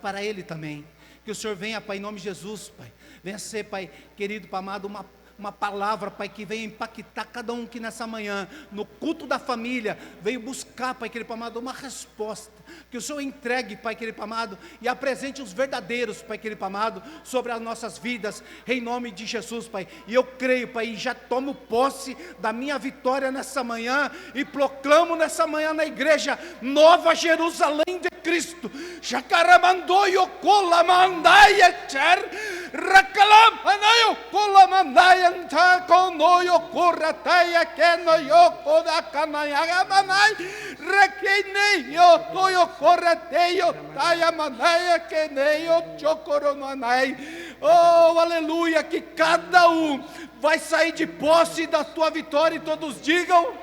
para ele também. Que o Senhor venha, Pai, em nome de Jesus, Pai. Venha ser, Pai, querido, Pai amado, uma palavra, Pai, que venha impactar cada um que nessa manhã, no culto da família, veio buscar, Pai, querido, Pai amado, uma resposta. Que o Senhor entregue, Pai, querido, Pai amado, e apresente os verdadeiros, Pai, querido, Pai amado, sobre as nossas vidas, em nome de Jesus, Pai. E eu creio, Pai, e já tomo posse da minha vitória nessa manhã, e proclamo nessa manhã na igreja, Nova Jerusalém de Cristo. Jacaramandoio colamandai etcher, racalamandoio colamandai anta conoio corrateia que noio coda canaiagamanai, requeneio toio corrateio taia manaia que neio chocoromanai. Oh, aleluia, que cada um vai sair de posse da tua vitória e todos digam.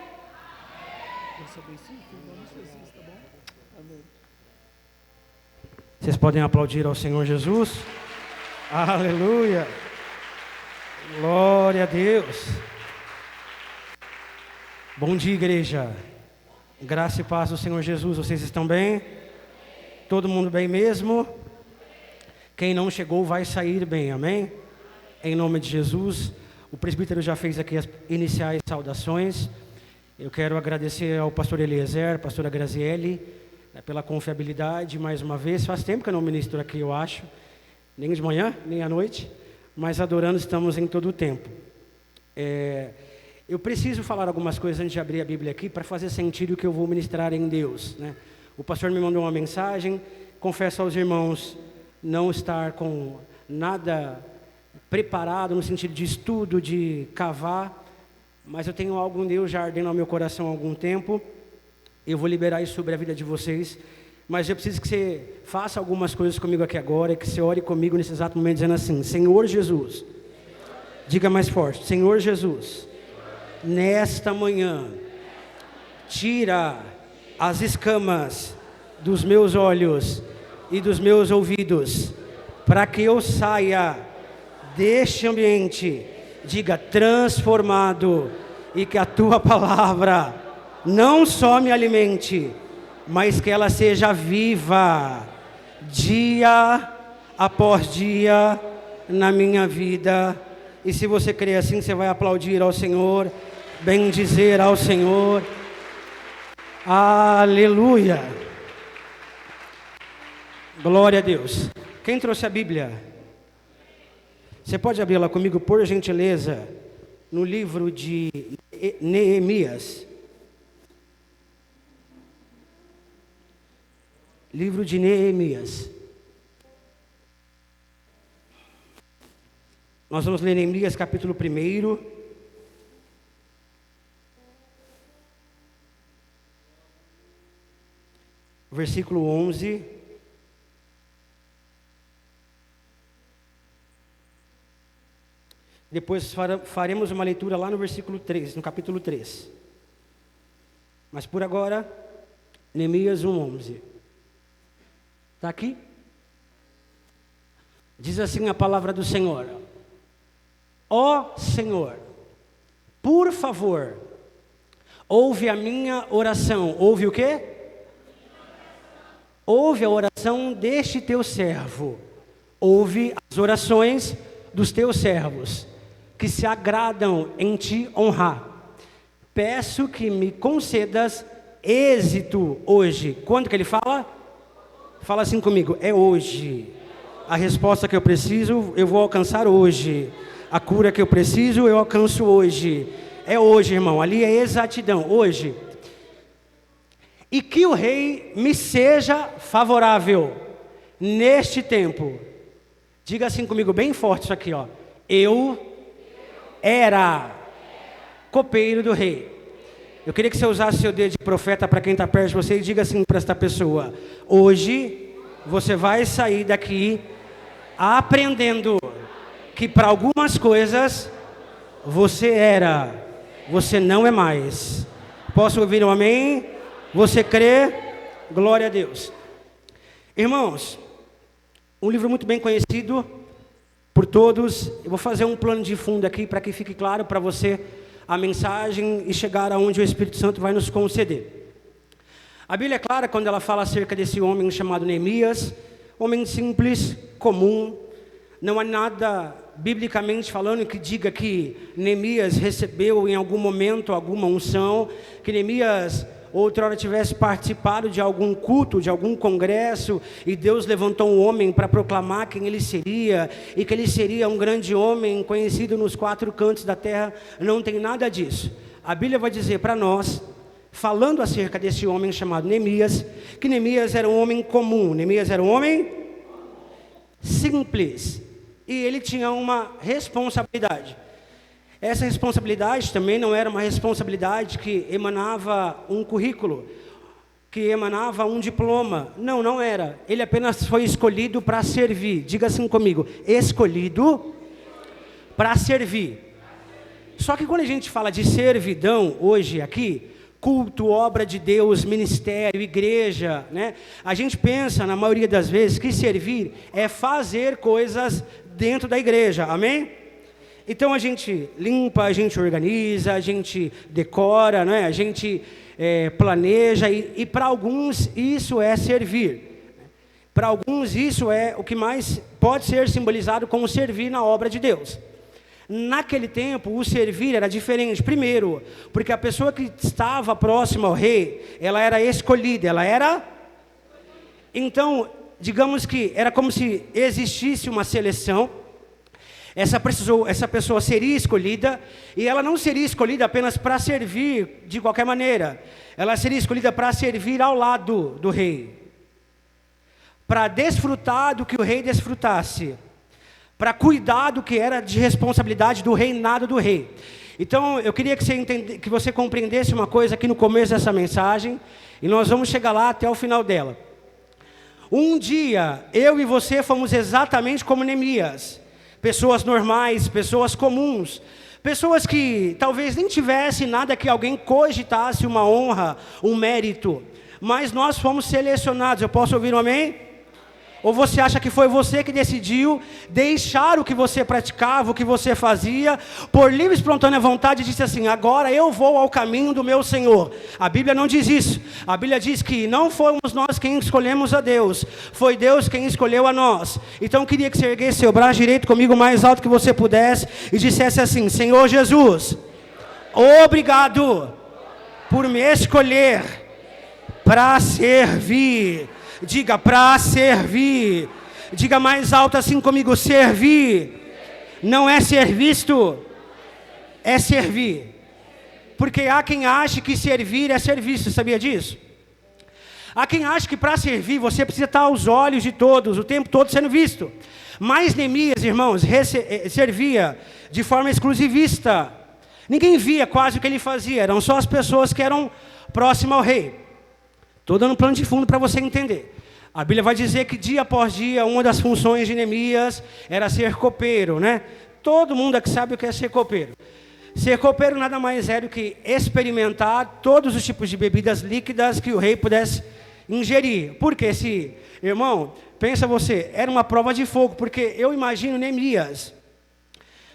Vocês podem aplaudir ao Senhor Jesus? Aleluia! Glória a Deus! Bom dia, igreja! Graça e paz do Senhor Jesus, vocês estão bem? Todo mundo bem mesmo? Quem não chegou vai sair bem, amém? Em nome de Jesus, o presbítero já fez aqui as iniciais saudações. Eu quero agradecer ao pastor Eliezer, pastora Graziele, pela confiabilidade, mais uma vez. Faz tempo que eu não ministro aqui, eu acho, nem de manhã, nem à noite, mas adorando estamos em todo o tempo. Eu preciso falar algumas coisas antes de abrir a Bíblia aqui, para fazer sentido o que eu vou ministrar em Deus, né? O pastor me mandou uma mensagem, confesso aos irmãos não estar com nada preparado, no sentido de estudo, de cavar, mas eu tenho algo em Deus já ardendo ao meu coração há algum tempo. Eu vou liberar isso sobre a vida de vocês, mas eu preciso que você faça algumas coisas comigo aqui agora, que você ore comigo nesse exato momento, dizendo assim: Senhor Jesus, diga mais forte, Senhor Jesus, nesta manhã, tira as escamas dos meus olhos e dos meus ouvidos, para que eu saia deste ambiente, diga, transformado, e que a tua palavra não só me alimente, mas que ela seja viva, dia após dia, na minha vida. E se você crê assim, você vai aplaudir ao Senhor, bendizer ao Senhor. Aleluia! Glória a Deus. Quem trouxe a Bíblia? Você pode abri-la comigo, por gentileza, no livro de Neemias. Livro de Neemias. Nós vamos ler Neemias capítulo 1. Versículo 11. Depois faremos uma leitura lá no versículo 3, no capítulo 3. Mas por agora, Neemias 1:11. Está aqui? Diz assim a palavra do Senhor: ó Senhor, por favor, ouve a minha oração. Ouve o quê? Ouve a oração deste teu servo. Ouve as orações dos teus servos, que se agradam em te honrar. Peço que me concedas êxito hoje. Quando que ele fala? Fala assim comigo, é hoje. A resposta que eu preciso, eu vou alcançar hoje. A cura que eu preciso, eu alcanço hoje. É hoje, irmão, ali é exatidão, hoje. E que o rei me seja favorável neste tempo. Diga assim comigo, bem forte isso aqui, ó. Eu era copeiro do rei. Eu queria que você usasse seu dedo de profeta para quem está perto de você e diga assim para esta pessoa: hoje você vai sair daqui aprendendo que para algumas coisas você era, você não é mais. Posso ouvir um amém? Você crê? Glória a Deus. Irmãos, um livro muito bem conhecido por todos. Eu vou fazer um plano de fundo aqui para que fique claro para você a mensagem e chegar aonde o Espírito Santo vai nos conceder. A Bíblia é clara quando ela fala acerca desse homem chamado Neemias, homem simples, comum. Não há nada, biblicamente falando, que diga que Neemias recebeu em algum momento alguma unção, que Neemias outrora tivesse participado de algum culto, de algum congresso, e Deus levantou um homem para proclamar quem ele seria, e que ele seria um grande homem conhecido nos 4 cantos da terra. Não tem nada disso. A Bíblia vai dizer para nós, falando acerca desse homem chamado Neemias, que Neemias era um homem comum, Neemias era um homem simples, e ele tinha uma responsabilidade. Essa responsabilidade também não era uma responsabilidade que emanava um currículo, que emanava um diploma. Não, não era. Ele apenas foi escolhido para servir. Diga assim comigo: escolhido para servir. Só que quando a gente fala de servidão hoje aqui, culto, obra de Deus, ministério, igreja, né? A gente pensa, na maioria das vezes, que servir é fazer coisas dentro da igreja. Amém? Então a gente limpa, a gente organiza, a gente decora, né? A gente planeja, e para alguns isso é servir. Para alguns isso é o que mais pode ser simbolizado como servir na obra de Deus. Naquele tempo o servir era diferente. Primeiro, porque a pessoa que estava próxima ao rei, ela era escolhida, então, digamos que era como se existisse uma seleção. Essa pessoa seria escolhida, e ela não seria escolhida apenas para servir de qualquer maneira. Ela seria escolhida para servir ao lado do rei, para desfrutar do que o rei desfrutasse, para cuidar do que era de responsabilidade do reinado do rei. Então, eu queria que você compreendesse uma coisa aqui no começo dessa mensagem, e nós vamos chegar lá até o final dela. Um dia, eu e você fomos exatamente como Neemias. Pessoas normais, pessoas comuns, pessoas que talvez nem tivessem nada que alguém cogitasse uma honra, um mérito, mas nós fomos selecionados. Eu posso ouvir um amém? Ou você acha que foi você que decidiu deixar o que você praticava, o que você fazia, por livre e espontânea vontade, e disse assim: agora eu vou ao caminho do meu Senhor? A Bíblia não diz isso. A Bíblia diz que não fomos nós quem escolhemos a Deus, foi Deus quem escolheu a nós. Então eu queria que você erguesse seu braço direito comigo o mais alto que você pudesse e dissesse assim: Senhor Jesus, obrigado por me escolher para servir. Diga: para servir. Diga mais alto assim comigo: servir. Não é ser visto, é servir. Porque há quem ache que servir é ser visto, sabia disso? Há quem ache que para servir você precisa estar aos olhos de todos, o tempo todo sendo visto. Mas Neemias, irmãos, servia de forma exclusivista. Ninguém via quase o que ele fazia, eram só as pessoas que eram próximas ao rei. Estou dando um plano de fundo para você entender. A Bíblia vai dizer que dia após dia, uma das funções de Neemias era ser copeiro, né? Todo mundo aqui sabe o que é ser copeiro. Ser copeiro nada mais é do que experimentar todos os tipos de bebidas líquidas que o rei pudesse ingerir. Porque irmão, pensa você, era uma prova de fogo, porque eu imagino Neemias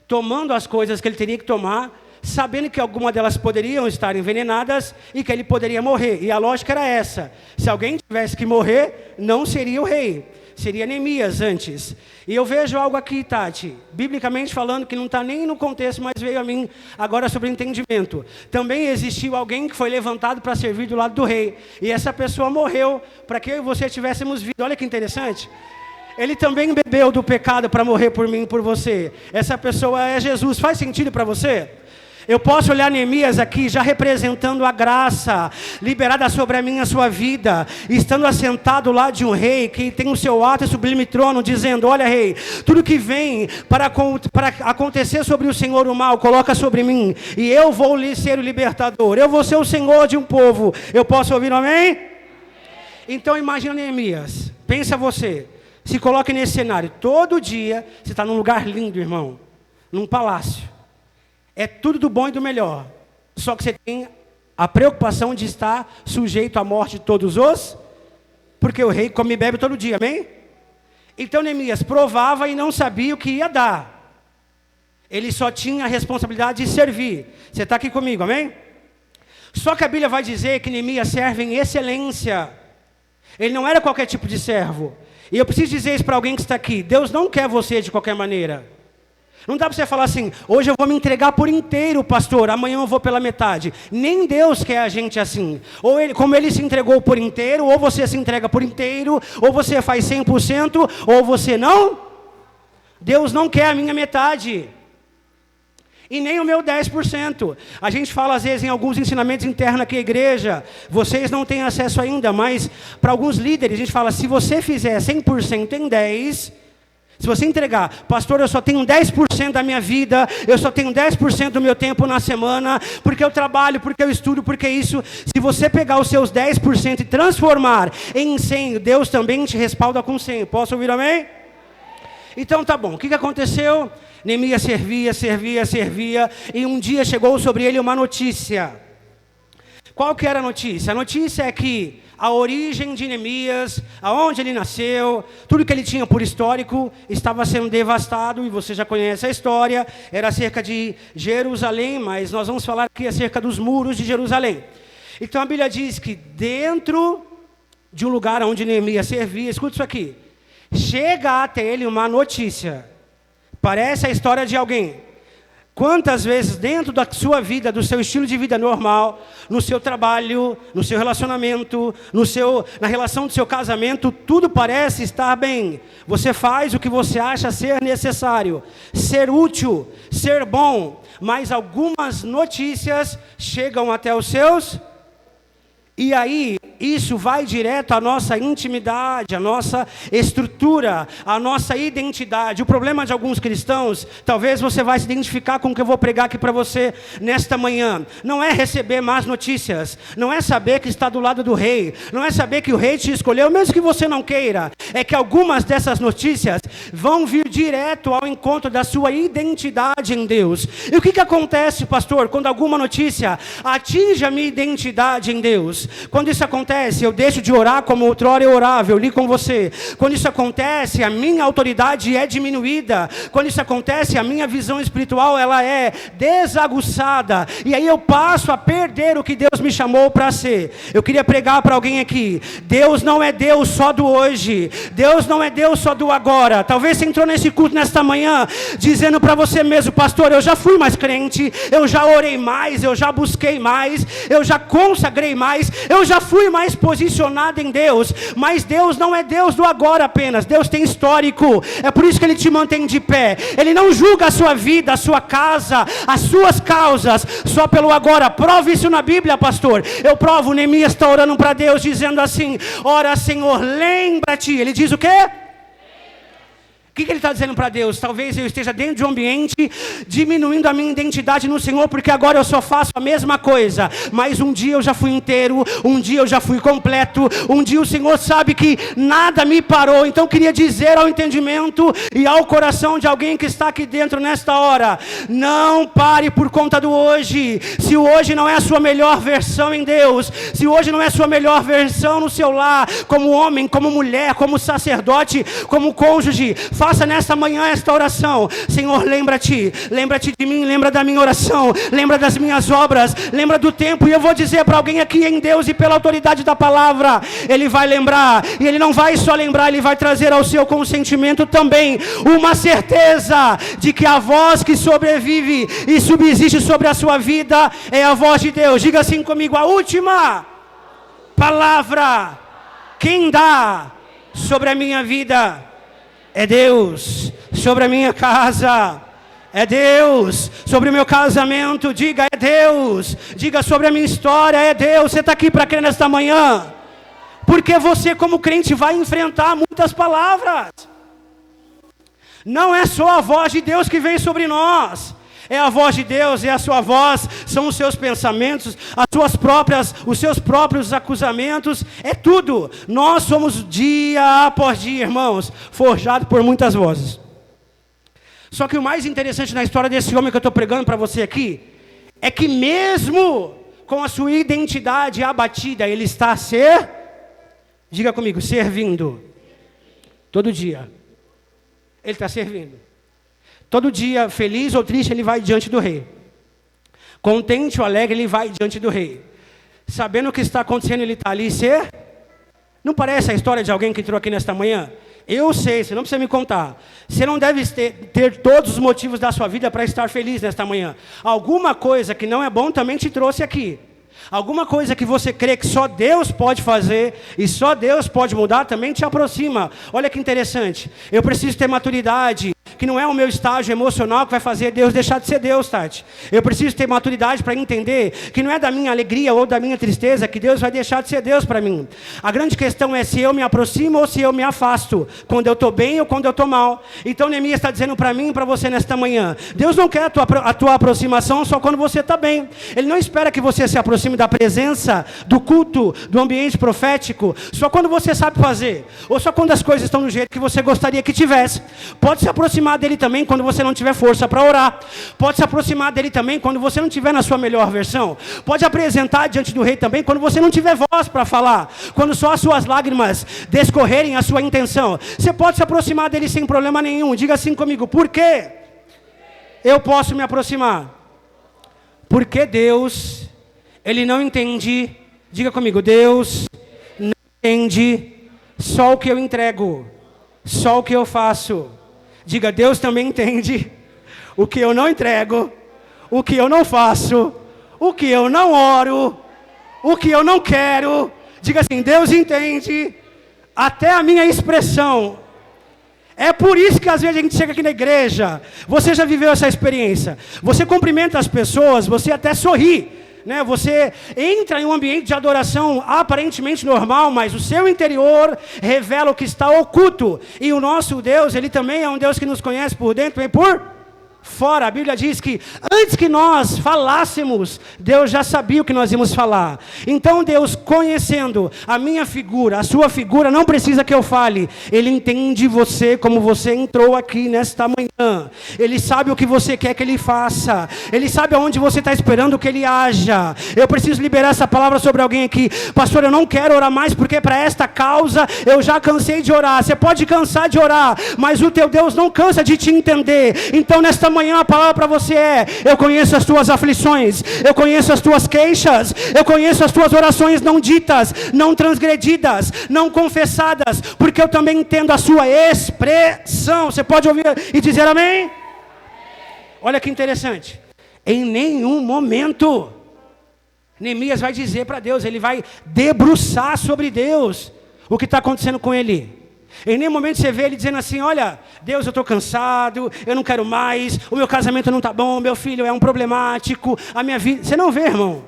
tomando as coisas que ele teria que tomar, sabendo que algumas delas poderiam estar envenenadas e que ele poderia morrer. E a lógica era essa: se alguém tivesse que morrer, não seria o rei, seria Neemias antes. E eu vejo algo aqui, Tati, biblicamente falando, que não está nem no contexto, mas veio a mim agora sobre entendimento. Também existiu alguém que foi levantado para servir do lado do rei, e essa pessoa morreu para que eu e você tivéssemos vida. Olha que interessante. Ele também bebeu do pecado para morrer por mim e por você. Essa pessoa é Jesus. Faz sentido para você? Eu posso olhar Neemias aqui já representando a graça liberada sobre a minha, a sua vida, estando assentado lá de um rei que tem o seu alto e sublime trono, dizendo: olha, rei, tudo que vem para acontecer sobre o Senhor o mal, coloca sobre mim, e eu vou lhe ser o libertador, eu vou ser o Senhor de um povo. Eu posso ouvir um amém? Então imagina Neemias, pensa você, se coloque nesse cenário. Todo dia você está num lugar lindo, irmão, num palácio. É tudo do bom e do melhor. Só que você tem a preocupação de estar sujeito à morte de todos porque o rei come e bebe todo dia, amém? Então Neemias provava e não sabia o que ia dar. Ele só tinha a responsabilidade de servir. Você está aqui comigo, amém? Só que a Bíblia vai dizer que Neemias serve em excelência. Ele não era qualquer tipo de servo. E eu preciso dizer isso para alguém que está aqui. Deus não quer você de qualquer maneira. Não dá para você falar assim, hoje eu vou me entregar por inteiro, pastor, amanhã eu vou pela metade. Nem Deus quer a gente assim. Ou como Ele se entregou por inteiro, ou você se entrega por inteiro, ou você faz 100%, ou você não. Deus não quer a minha metade. E nem o meu 10%. A gente fala às vezes em alguns ensinamentos internos aqui na igreja, vocês não têm acesso ainda, mas para alguns líderes a gente fala, se você fizer 100% em 10%, se você entregar, pastor, eu só tenho 10% da minha vida, eu só tenho 10% do meu tempo na semana, porque eu trabalho, porque eu estudo, porque isso. Se você pegar os seus 10% e transformar em 100%, Deus também te respalda com 100%. Posso ouvir amém? Então tá bom, o que aconteceu? Neemias servia, e um dia chegou sobre ele uma notícia. Qual que era a notícia? A notícia é que a origem de Neemias, aonde ele nasceu, tudo que ele tinha por histórico, estava sendo devastado, e você já conhece a história, era acerca de Jerusalém, mas nós vamos falar aqui acerca dos muros de Jerusalém. Então a Bíblia diz que dentro de um lugar onde Neemias servia, escuta isso aqui, chega até ele uma notícia, parece a história de alguém. Quantas vezes dentro da sua vida, do seu estilo de vida normal, no seu trabalho, no seu relacionamento, na relação do seu casamento, tudo parece estar bem. Você faz o que você acha ser necessário, ser útil, ser bom, mas algumas notícias chegam até os seus. E aí, isso vai direto à nossa intimidade, à nossa estrutura, à nossa identidade. O problema de alguns cristãos, talvez você vai se identificar com o que eu vou pregar aqui para você nesta manhã. Não é receber más notícias, não é saber que está do lado do rei, não é saber que o rei te escolheu, mesmo que você não queira. É que algumas dessas notícias vão vir direto ao encontro da sua identidade em Deus. E o que acontece, pastor, quando alguma notícia atinge a minha identidade em Deus? Quando isso acontece, eu deixo de orar como outrora eu orava, eu li com você. Quando isso acontece, a minha autoridade é diminuída. Quando isso acontece, a minha visão espiritual ela é desaguçada. E aí eu passo a perder o que Deus me chamou para ser. Eu queria pregar para alguém aqui. Deus não é Deus só do hoje. Deus não é Deus só do agora. Talvez você entrou nesse culto nesta manhã, dizendo para você mesmo, pastor, eu já fui mais crente, eu já orei mais, eu já busquei mais, eu já consagrei mais, eu já fui mais posicionado em Deus, mas Deus não é Deus do agora apenas, Deus tem histórico, é por isso que Ele te mantém de pé. Ele não julga a sua vida, a sua casa, as suas causas, só pelo agora. Prova isso na Bíblia, pastor. Eu provo, Neemias está orando para Deus, dizendo assim, ora Senhor, lembra-te. Ele diz o quê? O que ele está dizendo para Deus? Talvez eu esteja dentro de um ambiente diminuindo a minha identidade no Senhor, porque agora eu só faço a mesma coisa, mas um dia eu já fui inteiro, um dia eu já fui completo, um dia o Senhor sabe que nada me parou. Então eu queria dizer ao entendimento e ao coração de alguém que está aqui dentro nesta hora, não pare por conta do hoje. Se o hoje não é a sua melhor versão em Deus, se hoje não é a sua melhor versão no seu lar, como homem, como mulher, como sacerdote, como cônjuge, faça nesta manhã esta oração. Senhor, lembra-te de mim, lembra da minha oração, lembra das minhas obras, lembra do tempo. E eu vou dizer para alguém aqui em Deus e pela autoridade da palavra, Ele vai lembrar, e Ele não vai só lembrar, Ele vai trazer ao seu consentimento também uma certeza de que a voz que sobrevive e subsiste sobre a sua vida é a voz de Deus. Diga assim comigo, a última palavra quem dá sobre a minha vida é Deus. Sobre a minha casa é Deus. Sobre o meu casamento, diga é Deus. Diga sobre a minha história, é Deus. Você está aqui para crer nesta manhã? Porque você como crente vai enfrentar muitas palavras. Não é só a voz de Deus que vem sobre nós. É a voz de Deus, é a sua voz, são os seus pensamentos, os seus próprios acusamentos, é tudo. Nós somos dia após dia, irmãos, forjados por muitas vozes. Só que o mais interessante na história desse homem que eu estou pregando para você aqui, é que mesmo com a sua identidade abatida, ele está diga comigo, servindo. Todo dia. Ele está servindo. Todo dia, feliz ou triste, ele vai diante do rei. Contente ou alegre, ele vai diante do rei. Sabendo o que está acontecendo, ele está ali Não parece a história de alguém que entrou aqui nesta manhã? Eu sei, você não precisa me contar. Você não deve ter todos os motivos da sua vida para estar feliz nesta manhã. Alguma coisa que não é bom também te trouxe aqui. Alguma coisa que você crê que só Deus pode fazer e só Deus pode mudar também te aproxima. Olha que interessante. Eu preciso ter maturidade, que não é o meu estágio emocional que vai fazer Deus deixar de ser Deus, Tati. Eu preciso ter maturidade para entender que não é da minha alegria ou da minha tristeza que Deus vai deixar de ser Deus para mim. A grande questão é se eu me aproximo ou se eu me afasto, quando eu estou bem ou quando eu estou mal. Então Neemias está dizendo para mim e para você nesta manhã, Deus não quer a tua aproximação só quando você está bem. Ele não espera que você se aproxime da presença, do culto, do ambiente profético, só quando você sabe fazer, ou só quando as coisas estão do jeito que você gostaria que tivesse. Pode se aproximar dele também quando você não tiver força para orar. Pode se aproximar dele também quando você não tiver na sua melhor versão. Pode apresentar diante do rei também quando você não tiver voz para falar, quando só as suas lágrimas descorrerem a sua intenção. Você pode se aproximar dele sem problema nenhum. Diga assim comigo, por quê eu posso me aproximar? Porque Deus, Ele não entende, diga comigo, Deus não entende só o que eu entrego, só o que eu faço. Diga, Deus também entende o que eu não entrego, o que eu não faço, o que eu não oro, o que eu não quero. Diga assim, Deus entende até a minha expressão. É por isso que às vezes a gente chega aqui na igreja, você já viveu essa experiência, você cumprimenta as pessoas, você até sorri, né? Você entra em um ambiente de adoração aparentemente normal, mas o seu interior revela o que está oculto. E o nosso Deus, Ele também é um Deus que nos conhece por dentro e por fora. A Bíblia diz que antes que nós falássemos, Deus já sabia o que nós íamos falar. Então Deus, conhecendo a minha figura, a sua figura, não precisa que eu fale. Ele entende você como você entrou aqui nesta manhã. Ele sabe o que você quer que Ele faça. Ele sabe aonde você está esperando que Ele haja. Eu preciso liberar essa palavra sobre alguém aqui. Pastor, eu não quero orar mais porque para esta causa eu já cansei de orar. Você pode cansar de orar, mas o teu Deus não cansa de te entender. Então nesta manhã a palavra para você é: eu conheço as tuas aflições, eu conheço as tuas queixas, eu conheço as tuas orações não ditas, não transgredidas, não confessadas, porque eu também entendo a sua expressão. Você pode ouvir e dizer amém? Olha que interessante, em nenhum momento Neemias vai dizer para Deus, ele vai debruçar sobre Deus o que está acontecendo com ele. Em nenhum momento você vê ele dizendo assim, olha, Deus, eu estou cansado, eu não quero mais, o meu casamento não está bom, meu filho é um problemático, a minha vida... Você não vê, irmão.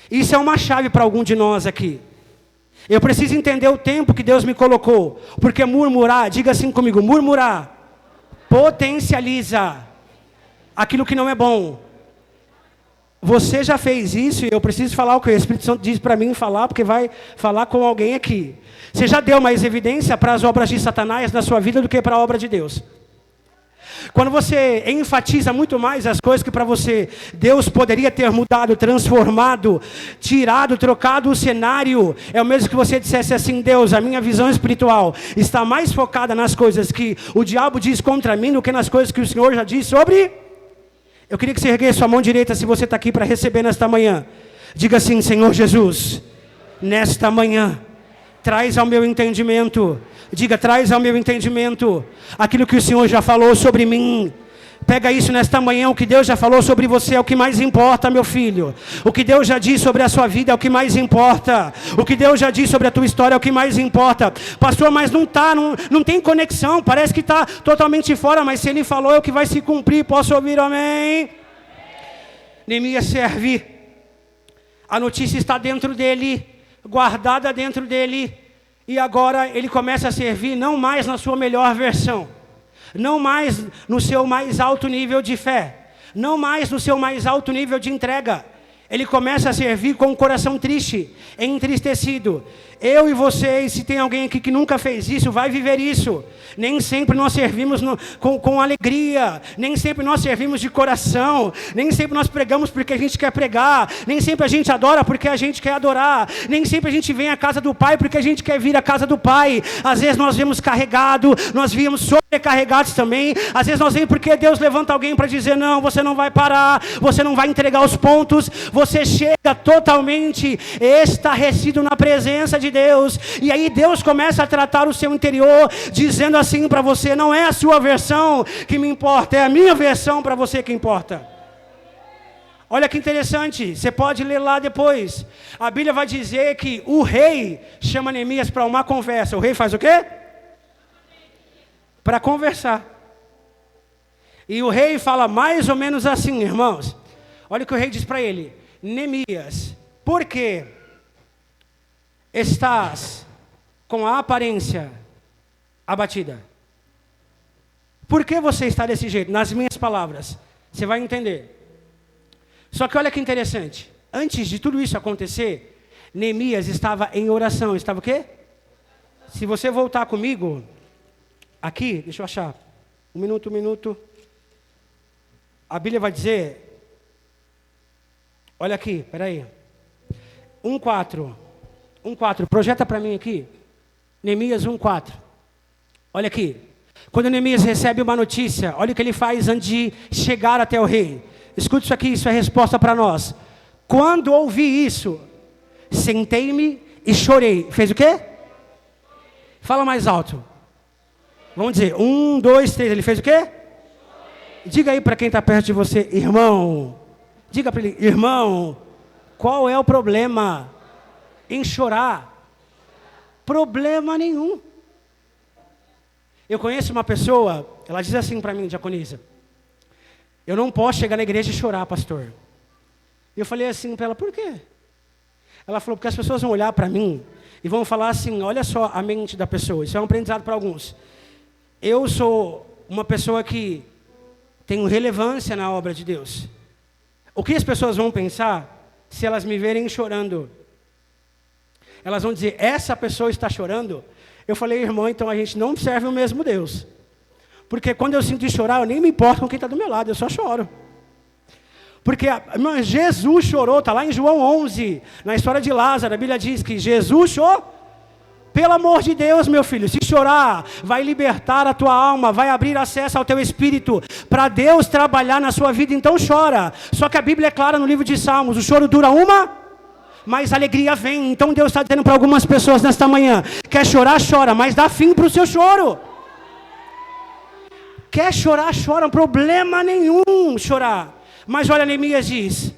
Isso é uma chave para algum de nós aqui. Eu preciso entender o tempo que Deus me colocou, porque murmurar, diga assim comigo, murmurar potencializa aquilo que não é bom. Você já fez isso e eu preciso falar o que o Espírito Santo diz para mim falar, porque vai falar com alguém aqui. Você já deu mais evidência para as obras de Satanás na sua vida do que para a obra de Deus. Quando você enfatiza muito mais as coisas que para você Deus poderia ter mudado, transformado, tirado, trocado o cenário, é o mesmo que você dissesse assim, Deus, a minha visão espiritual está mais focada nas coisas que o diabo diz contra mim do que nas coisas que o Senhor já disse sobre... Eu queria que você erguesse sua mão direita se você está aqui para receber nesta manhã. Diga assim, Senhor Jesus, nesta manhã, traz ao meu entendimento, diga, traz ao meu entendimento aquilo que o Senhor já falou sobre mim. Pega isso nesta manhã, o que Deus já falou sobre você é o que mais importa, meu filho. O que Deus já disse sobre a sua vida é o que mais importa. O que Deus já disse sobre a tua história é o que mais importa. Pastor, mas não tem conexão, parece que está totalmente fora, mas se Ele falou é o que vai se cumprir. Posso ouvir amém? Neemias serve. A notícia está dentro dele, guardada dentro dele, e agora ele começa a servir não mais na sua melhor versão, não mais no seu mais alto nível de fé, não mais no seu mais alto nível de entrega. Ele começa a servir com o coração triste, entristecido. Eu e vocês, se tem alguém aqui que nunca fez isso, vai viver isso. Nem sempre nós servimos com alegria, nem sempre nós servimos de coração, nem sempre nós pregamos porque a gente quer pregar, nem sempre a gente adora porque a gente quer adorar, nem sempre a gente vem à casa do Pai porque a gente quer vir à casa do Pai. Às vezes nós vemos carregado, nós viemos sobrecarregados também. Às vezes nós vemos porque Deus levanta alguém para dizer, não, você não vai parar, você não vai entregar os pontos. Você chega totalmente estarrecido na presença de de Deus. E aí Deus começa a tratar o seu interior, dizendo assim para você: não é a sua versão que me importa, é a minha versão para você que importa. Olha que interessante, você pode ler lá depois. A Bíblia vai dizer que o rei chama Neemias para uma conversa. O rei faz o quê? Para conversar. E o rei fala mais ou menos assim, irmãos. Olha o que o rei diz para ele: Neemias, por que estás com a aparência abatida? Por que você está desse jeito? Nas minhas palavras, você vai entender. Só que olha que interessante, antes de tudo isso acontecer, Neemias estava em oração. Estava o quê? Se você voltar comigo, aqui, deixa eu achar, um minuto. A Bíblia vai dizer, olha aqui, peraí, 1:4, projeta para mim aqui, Neemias 1:4, olha aqui. Quando Neemias recebe uma notícia, olha o que ele faz antes de chegar até o rei. Escute isso aqui, isso é resposta para nós. Quando ouvi isso, sentei-me e chorei. Fez o quê? Fala mais alto. Vamos dizer, 1, 2, 3. Ele fez o quê? Diga aí para quem está perto de você, irmão. Diga para ele, irmão, qual é o problema em chorar? Problema nenhum. Eu conheço uma pessoa, ela diz assim para mim, diaconisa: eu não posso chegar na igreja e chorar, pastor. E eu falei assim para ela: por quê? Ela falou: porque as pessoas vão olhar para mim e vão falar assim, olha só a mente da pessoa. Isso é um aprendizado para alguns. Eu sou uma pessoa que tenho relevância na obra de Deus. O que as pessoas vão pensar se elas me verem chorando? Elas vão dizer, essa pessoa está chorando? Eu falei, irmão, então a gente não serve o mesmo Deus. Porque quando eu sinto de chorar, eu nem me importo com quem está do meu lado, eu só choro. Porque Jesus chorou, está lá em João 11, na história de Lázaro, a Bíblia diz que Jesus chorou. Pelo amor de Deus, meu filho, se chorar, vai libertar a tua alma, vai abrir acesso ao teu espírito, para Deus trabalhar na sua vida, então chora. Só que a Bíblia é clara no livro de Salmos, o choro dura mas a alegria vem. Então Deus está dizendo para algumas pessoas nesta manhã, quer chorar, chora, mas dá fim para o seu choro. Quer chorar, chora, não problema nenhum chorar. Mas olha, Neemias diz,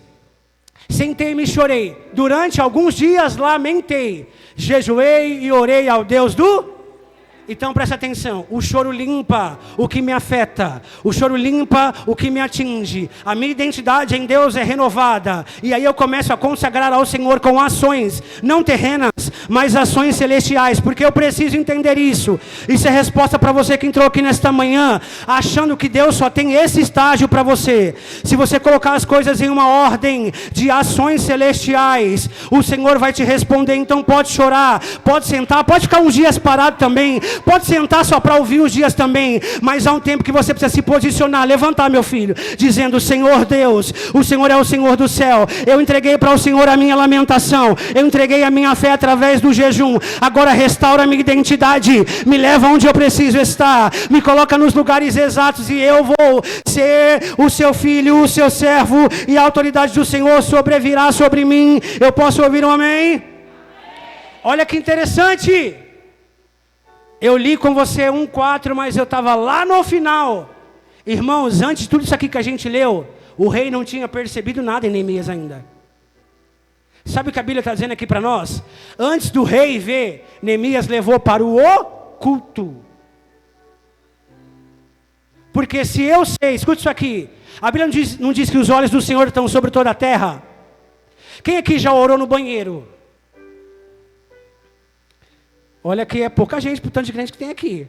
sentei-me e chorei, durante alguns dias lamentei, jejuei e orei ao Deus do... Então presta atenção, o choro limpa o que me afeta, o choro limpa o que me atinge, a minha identidade em Deus é renovada, e aí eu começo a consagrar ao Senhor com ações, não terrenas, mas ações celestiais, porque eu preciso entender isso. Isso é resposta para você que entrou aqui nesta manhã, achando que Deus só tem esse estágio para você. Se você colocar as coisas em uma ordem de ações celestiais, o Senhor vai te responder. Então pode chorar, pode sentar, pode ficar uns dias parado também, pode sentar só para ouvir os dias também, mas há um tempo que você precisa se posicionar, levantar, meu filho, dizendo, Senhor Deus, o Senhor é o Senhor do céu, eu entreguei para o Senhor a minha lamentação, eu entreguei a minha fé através do jejum, agora restaura a minha identidade, me leva onde eu preciso estar, me coloca nos lugares exatos e eu vou ser o seu filho, o seu servo, e a autoridade do Senhor sobrevirá sobre mim. Eu posso ouvir um amém? Olha que interessante. Eu li com você 1:4, mas eu estava lá no final. Irmãos, antes de tudo isso aqui que a gente leu, o rei não tinha percebido nada em Neemias ainda. Sabe o que a Bíblia está dizendo aqui para nós? Antes do rei ver, Neemias levou para o oculto. Porque se eu sei, escute isso aqui, a Bíblia não diz que os olhos do Senhor estão sobre toda a terra? Quem aqui já orou no banheiro? Olha que é pouca gente, por tanto de crente que tem aqui.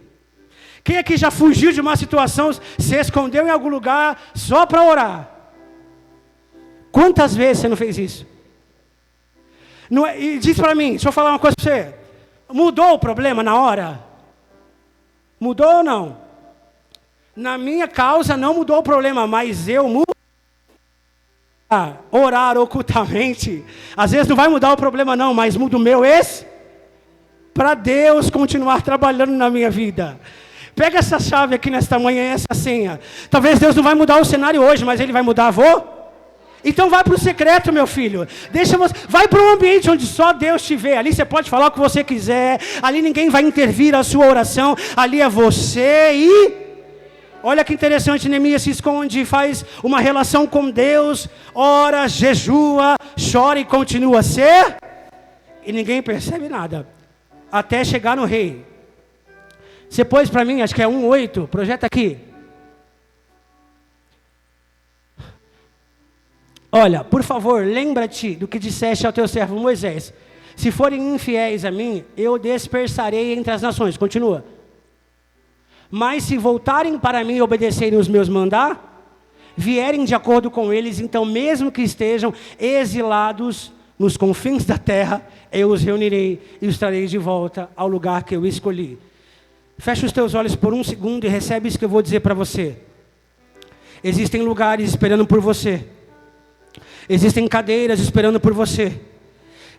Quem aqui já fugiu de uma situação, se escondeu em algum lugar só para orar? Quantas vezes você não fez isso? Não é, e diz para mim, deixa eu falar uma coisa para você. Mudou o problema na hora? Mudou ou não? Na minha causa não mudou o problema, mas eu mudo. Orar ocultamente, às vezes não vai mudar o problema não, mas muda o meu para Deus continuar trabalhando na minha vida. Pega essa chave aqui nesta manhã, essa senha. Talvez Deus não vai mudar o cenário hoje, mas Ele vai mudar Então vai para o secreto, meu filho. Vai para um ambiente onde só Deus te vê. Ali você pode falar o que você quiser. Ali ninguém vai intervir a sua oração. Ali é você e... Olha que interessante, Neemias se esconde, faz uma relação com Deus, ora, jejua, chora e continua a ser. E ninguém percebe nada. Até chegar no rei. Você pôs para mim, acho que é 1:8, projeta aqui. Olha, por favor, lembra-te do que disseste ao teu servo Moisés. Se forem infiéis a mim, eu dispersarei entre as nações. Continua. Mas se voltarem para mim e obedecerem os meus mandatos, vierem de acordo com eles, então mesmo que estejam exilados nos confins da terra, eu os reunirei e os trarei de volta ao lugar que eu escolhi. Fecha os teus olhos por 1 segundo e recebe isso que eu vou dizer para você. Existem lugares esperando por você. Existem cadeiras esperando por você.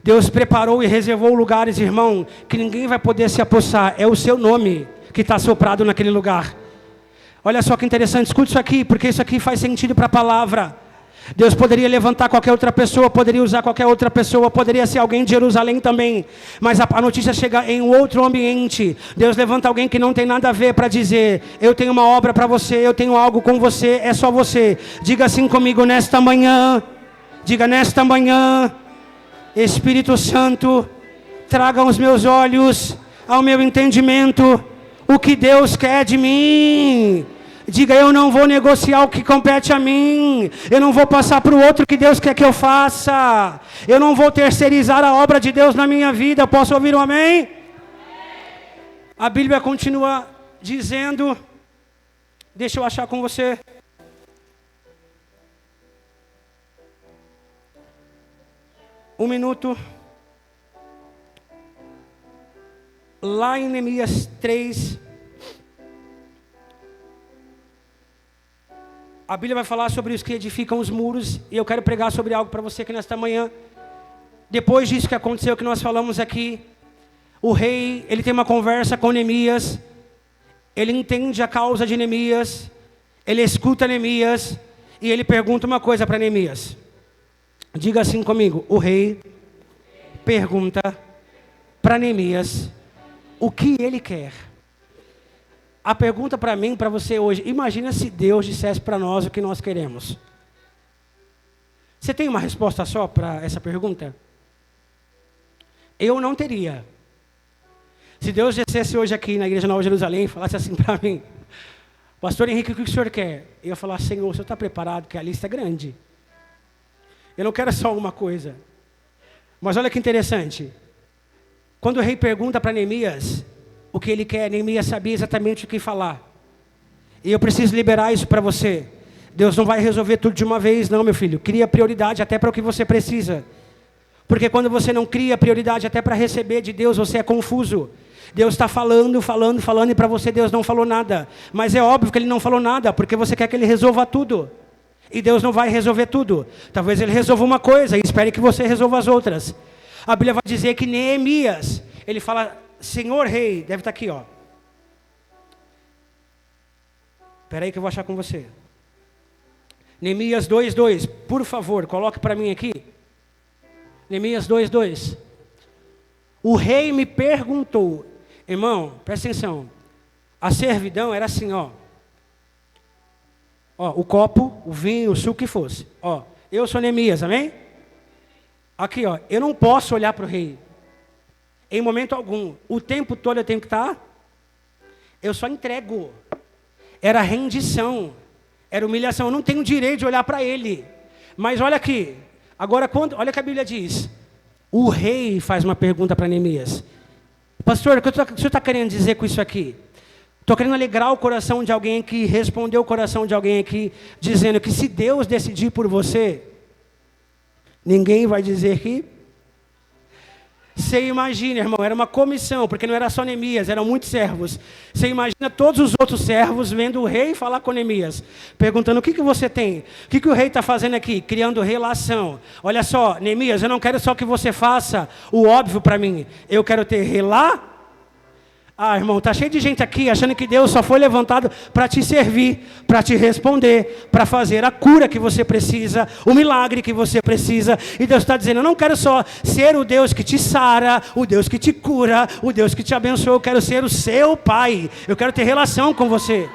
Deus preparou e reservou lugares, irmão, que ninguém vai poder se apossar. É o seu nome que está soprado naquele lugar. Olha só que interessante, escute isso aqui, porque isso aqui faz sentido para a palavra. Deus poderia levantar qualquer outra pessoa, poderia usar qualquer outra pessoa, poderia ser alguém de Jerusalém também, mas a notícia chega em um outro ambiente. Deus levanta alguém que não tem nada a ver para dizer: eu tenho uma obra para você, eu tenho algo com você, é só você. Diga assim comigo nesta manhã, diga nesta manhã: Espírito Santo, traga aos meus olhos, ao meu entendimento, o que Deus quer de mim. Diga: eu não vou negociar o que compete a mim. Eu não vou passar para o outro o que Deus quer que eu faça. Eu não vou terceirizar a obra de Deus na minha vida. Posso ouvir um amém? A Bíblia continua dizendo, deixa eu achar com você. Um minuto. Lá em Neemias 3, a Bíblia vai falar sobre os que edificam os muros, e eu quero pregar sobre algo para você aqui nesta manhã. Depois disso que aconteceu, que nós falamos aqui, o rei, ele tem uma conversa com Neemias, ele entende a causa de Neemias, ele escuta Neemias, e ele pergunta uma coisa para Neemias. Diga assim comigo: o rei pergunta para Neemias o que ele quer. A pergunta para mim, para você hoje: imagina se Deus dissesse para nós o que nós queremos. Você tem uma resposta só para essa pergunta? Eu não teria. Se Deus descesse hoje aqui na Igreja Nova de Jerusalém e falasse assim para mim: Pastor Henrique, o que o senhor quer? Eu ia falar: Senhor, o senhor está preparado? Que a lista é grande. Eu não quero só uma coisa. Mas olha que interessante. Quando o rei pergunta para Neemias o que ele quer, Neemias sabia exatamente o que falar. E eu preciso liberar isso para você. Deus não vai resolver tudo de uma vez, não, meu filho. Cria prioridade até para o que você precisa. Porque quando você não cria prioridade até para receber de Deus, você é confuso. Deus está falando, e para você Deus não falou nada. Mas é óbvio que Ele não falou nada, porque você quer que Ele resolva tudo. E Deus não vai resolver tudo. Talvez Ele resolva uma coisa e espere que você resolva as outras. A Bíblia vai dizer que Neemias, ele fala: Senhor rei, deve estar aqui, ó. Espera aí que eu vou achar com você. Neemias 2:2, por favor, coloque para mim aqui. Neemias 2:2. O rei me perguntou, irmão, presta atenção. A servidão era assim, ó. Ó, o copo, o vinho, o suco que fosse. Ó, eu sou Neemias, amém? Aqui, ó, eu não posso olhar para o rei. Em momento algum. O tempo todo eu tenho que estar. Eu só entrego. Era rendição. Era humilhação. Eu não tenho direito de olhar para ele. Mas olha aqui. Agora, olha o que a Bíblia diz. O rei faz uma pergunta para Neemias. Pastor, o que o senhor está querendo dizer com isso aqui? Estou querendo alegrar o coração de alguém aqui, responder o coração de alguém aqui, dizendo que se Deus decidir por você, ninguém vai dizer que... Você imagina, irmão, era uma comissão, porque não era só Neemias, eram muitos servos. Você imagina todos os outros servos vendo o rei falar com Neemias, perguntando: o que você tem? O que o rei está fazendo aqui? Criando relação. Olha só, Neemias, eu não quero só que você faça o óbvio para mim. Eu quero ter Ah, irmão, tá cheio de gente aqui achando que Deus só foi levantado para te servir, para te responder, para fazer a cura que você precisa, o milagre que você precisa. E Deus está dizendo, eu não quero só ser o Deus que te sara, o Deus que te cura, o Deus que te abençoa, eu quero ser o seu Pai, eu quero ter relação com você.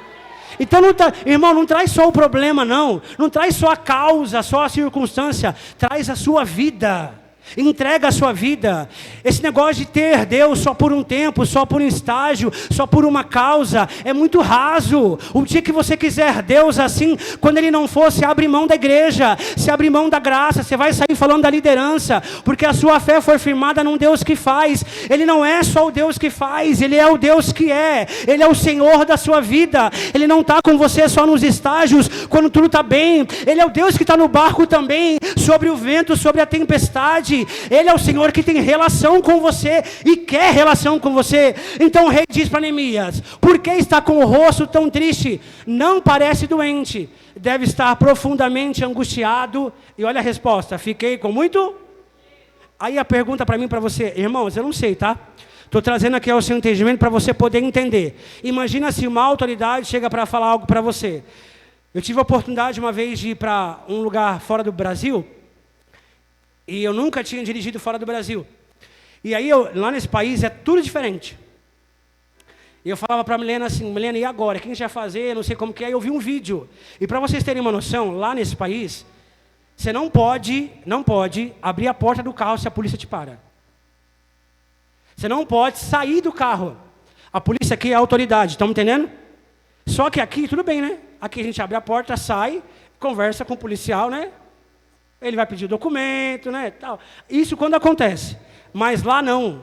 Então, irmão, não traz só o problema, não traz só a causa, só a circunstância, traz a sua vida. Entrega a sua vida. Esse negócio de ter Deus só por um tempo, só por um estágio, só por uma causa, é muito raso. O dia que você quiser Deus assim, quando Ele não for, se abre mão da igreja, se abre mão da graça, você vai sair falando da liderança, porque a sua fé foi firmada num Deus que faz. Ele não é só o Deus que faz, Ele é o Deus que é. Ele é o Senhor da sua vida. Ele não está com você só nos estágios, quando tudo está bem. Ele é o Deus que está no barco também, sobre o vento, sobre a tempestade. Ele é o Senhor que tem relação com você e quer relação com você. Então o rei diz para Neemias, por que está com o rosto tão triste? Não parece doente, deve estar profundamente angustiado. E olha a resposta, fiquei com muito... Aí a pergunta para mim, para você, irmãos, eu não sei, tá? Estou trazendo aqui ao seu entendimento para você poder entender. Imagina se uma autoridade chega para falar algo para você. Eu tive a oportunidade uma vez de ir para um lugar fora do Brasil, e eu nunca tinha dirigido fora do Brasil. E aí, lá nesse país, é tudo diferente. E eu falava para a Milena assim, Milena, e agora? O que a gente vai fazer? Eu não sei como que é. Eu vi um vídeo. E para vocês terem uma noção, lá nesse país, você não pode abrir a porta do carro se a polícia te para. Você não pode sair do carro. A polícia aqui é a autoridade, estão me entendendo? Só que aqui, tudo bem, né? Aqui a gente abre a porta, sai, conversa com o policial, né? Ele vai pedir o documento, né, tal. Isso quando acontece. Mas lá não.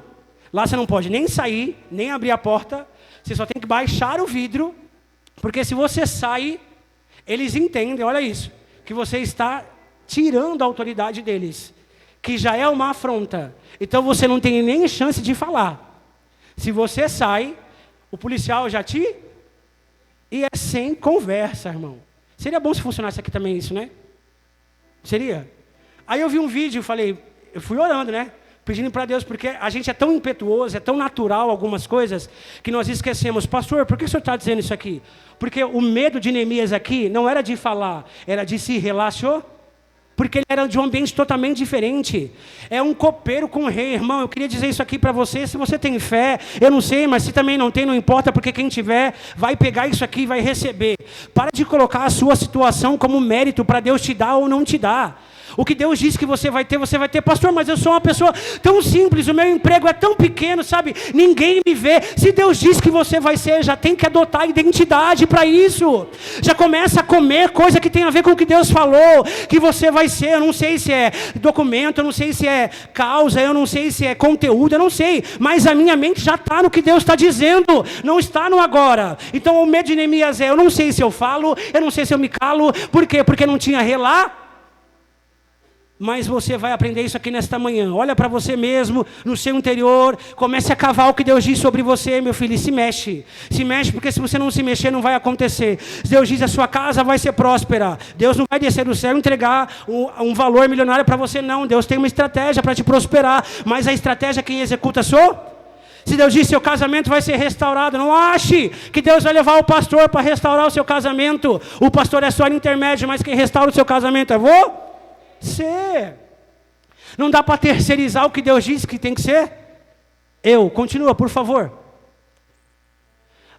Lá você não pode nem sair, nem abrir a porta. Você só tem que baixar o vidro. Porque se você sai, eles entendem, olha isso, que você está tirando a autoridade deles. Que já é uma afronta. Então você não tem nem chance de falar. Se você sai, o policial já te... E é sem conversa, irmão. Seria bom se funcionasse aqui também isso, né? Seria? Aí eu vi um vídeo e falei, eu fui orando, né? Pedindo para Deus, porque a gente é tão impetuoso, é tão natural algumas coisas, que nós esquecemos. Pastor, por que o senhor está dizendo isso aqui? Porque o medo de Neemias aqui não era de falar, era de se relacionar. Porque ele era de um ambiente totalmente diferente. É um copeiro com o rei, irmão. Eu queria dizer isso aqui para você. Se você tem fé, eu não sei, mas se também não tem, não importa, porque quem tiver vai pegar isso aqui e vai receber. Para de colocar a sua situação como mérito para Deus te dar ou não te dar. O que Deus diz que você vai ter, pastor, mas eu sou uma pessoa tão simples, o meu emprego é tão pequeno, sabe? Ninguém me vê. Se Deus diz que você vai ser, já tem que adotar a identidade para isso. Já começa a comer coisa que tem a ver com o que Deus falou, que você vai ser. Eu não sei se é documento, eu não sei se é causa, eu não sei se é conteúdo, eu não sei. Mas a minha mente já está no que Deus está dizendo, não está no agora. Então o medo de Neemias é, eu não sei se eu falo, eu não sei se eu me calo. Por quê? Porque não tinha relá. Mas você vai aprender isso aqui nesta manhã. Olha para você mesmo, no seu interior. Comece a cavar o que Deus diz sobre você, meu filho. E se mexe. Se mexe, porque se você não se mexer, não vai acontecer. Deus diz, a sua casa vai ser próspera. Deus não vai descer do céu e entregar um valor milionário para você, não. Deus tem uma estratégia para te prosperar. Mas a estratégia quem executa sou? Se Deus diz, seu casamento vai ser restaurado, não ache que Deus vai levar o pastor para restaurar o seu casamento. O pastor é só intermédio, mas quem restaura o seu casamento é você. Não dá para terceirizar o que Deus diz que tem que ser. Continua, por favor.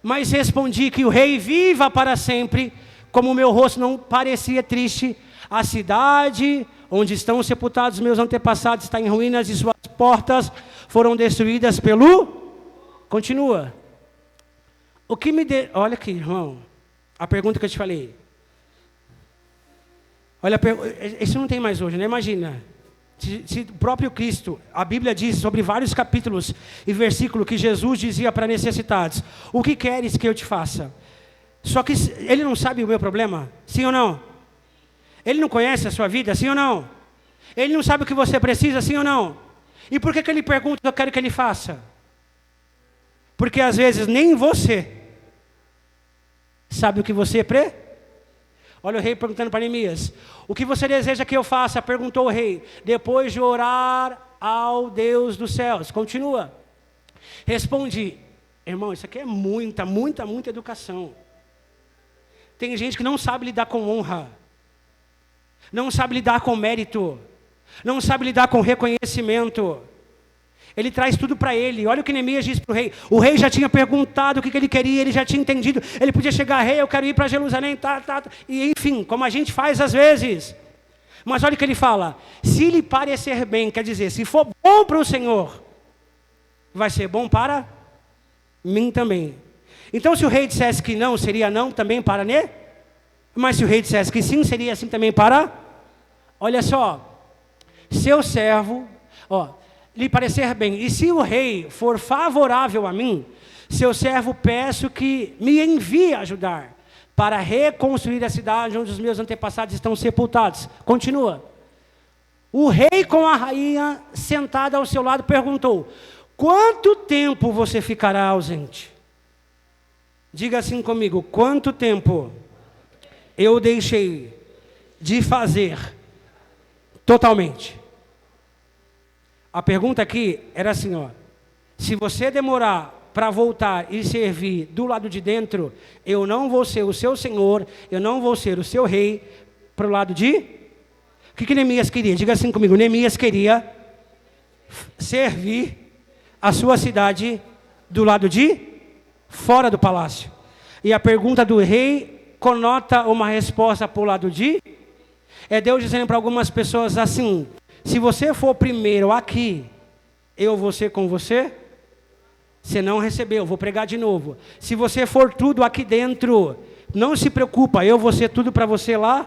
Mas respondi que o rei viva para sempre, como o meu rosto não parecia triste. A cidade onde estão sepultados meus antepassados está em ruínas e suas portas foram destruídas pelo... Continua. Olha aqui, irmão, a pergunta que eu te falei. Olha, isso não tem mais hoje, né? Imagina, se o próprio Cristo, a Bíblia diz sobre vários capítulos e versículos que Jesus dizia para necessitados, o que queres que eu te faça? Só que ele não sabe o meu problema, sim ou não? Ele não conhece a sua vida, sim ou não? Ele não sabe o que você precisa, sim ou não? E por que ele pergunta o que eu quero que ele faça? Porque às vezes nem você sabe o que você precisa. Olha o rei perguntando para Neemias, o que você deseja que eu faça? Perguntou o rei, depois de orar ao Deus dos céus. Continua. Respondi, Irmão, isso aqui é muita educação. Tem gente que não sabe lidar com honra, não sabe lidar com mérito, não sabe lidar com reconhecimento. Ele traz tudo para ele. Olha o que Neemias diz para o rei. O rei já tinha perguntado o que ele queria, ele já tinha entendido. Ele podia chegar, rei, eu quero ir para Jerusalém, e enfim, como a gente faz às vezes. Mas olha o que ele fala. Se lhe parecer bem, quer dizer, se for bom para o Senhor, vai ser bom para mim também. Então se o rei dissesse que não, seria não também para né? Mas se o rei dissesse que sim, seria assim também para... Olha só, seu servo, lhe parecer bem, e se o rei for favorável a mim, seu servo peço que me envie ajudar, para reconstruir a cidade onde os meus antepassados estão sepultados. Continua. O rei com a rainha sentada ao seu lado perguntou, quanto tempo você ficará ausente? Diga assim comigo, quanto tempo eu deixei de fazer totalmente? A pergunta aqui era assim, se você demorar para voltar e servir do lado de dentro, eu não vou ser o seu senhor, eu não vou ser o seu rei, para o lado de... O que Neemias queria? Diga assim comigo, Neemias queria servir a sua cidade do lado de fora do palácio. E a pergunta do rei conota uma resposta para o lado de... É Deus dizendo para algumas pessoas assim, se você for primeiro aqui, eu vou ser com você. Você não recebeu, vou pregar de novo. Se você for tudo aqui dentro, não se preocupa, eu vou ser tudo para você lá.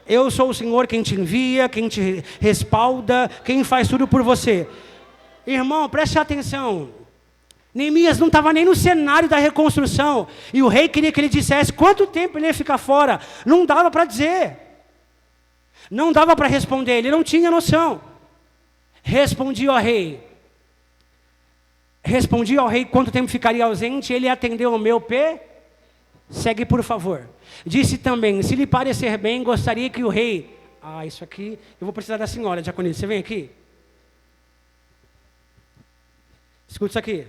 Eu sou o Senhor quem te envia, quem te respalda, quem faz tudo por você. Irmão, preste atenção. Neemias não estava nem no cenário da reconstrução. E o rei queria que ele dissesse quanto tempo ele ia ficar fora. Não dava para dizer. Não dava para responder, ele não tinha noção. Respondi ao rei quanto tempo ficaria ausente, ele atendeu o meu segue por favor. Disse também, se lhe parecer bem, gostaria que o rei... isso aqui, eu vou precisar da senhora, diaconisa, você vem aqui? Escuta isso aqui.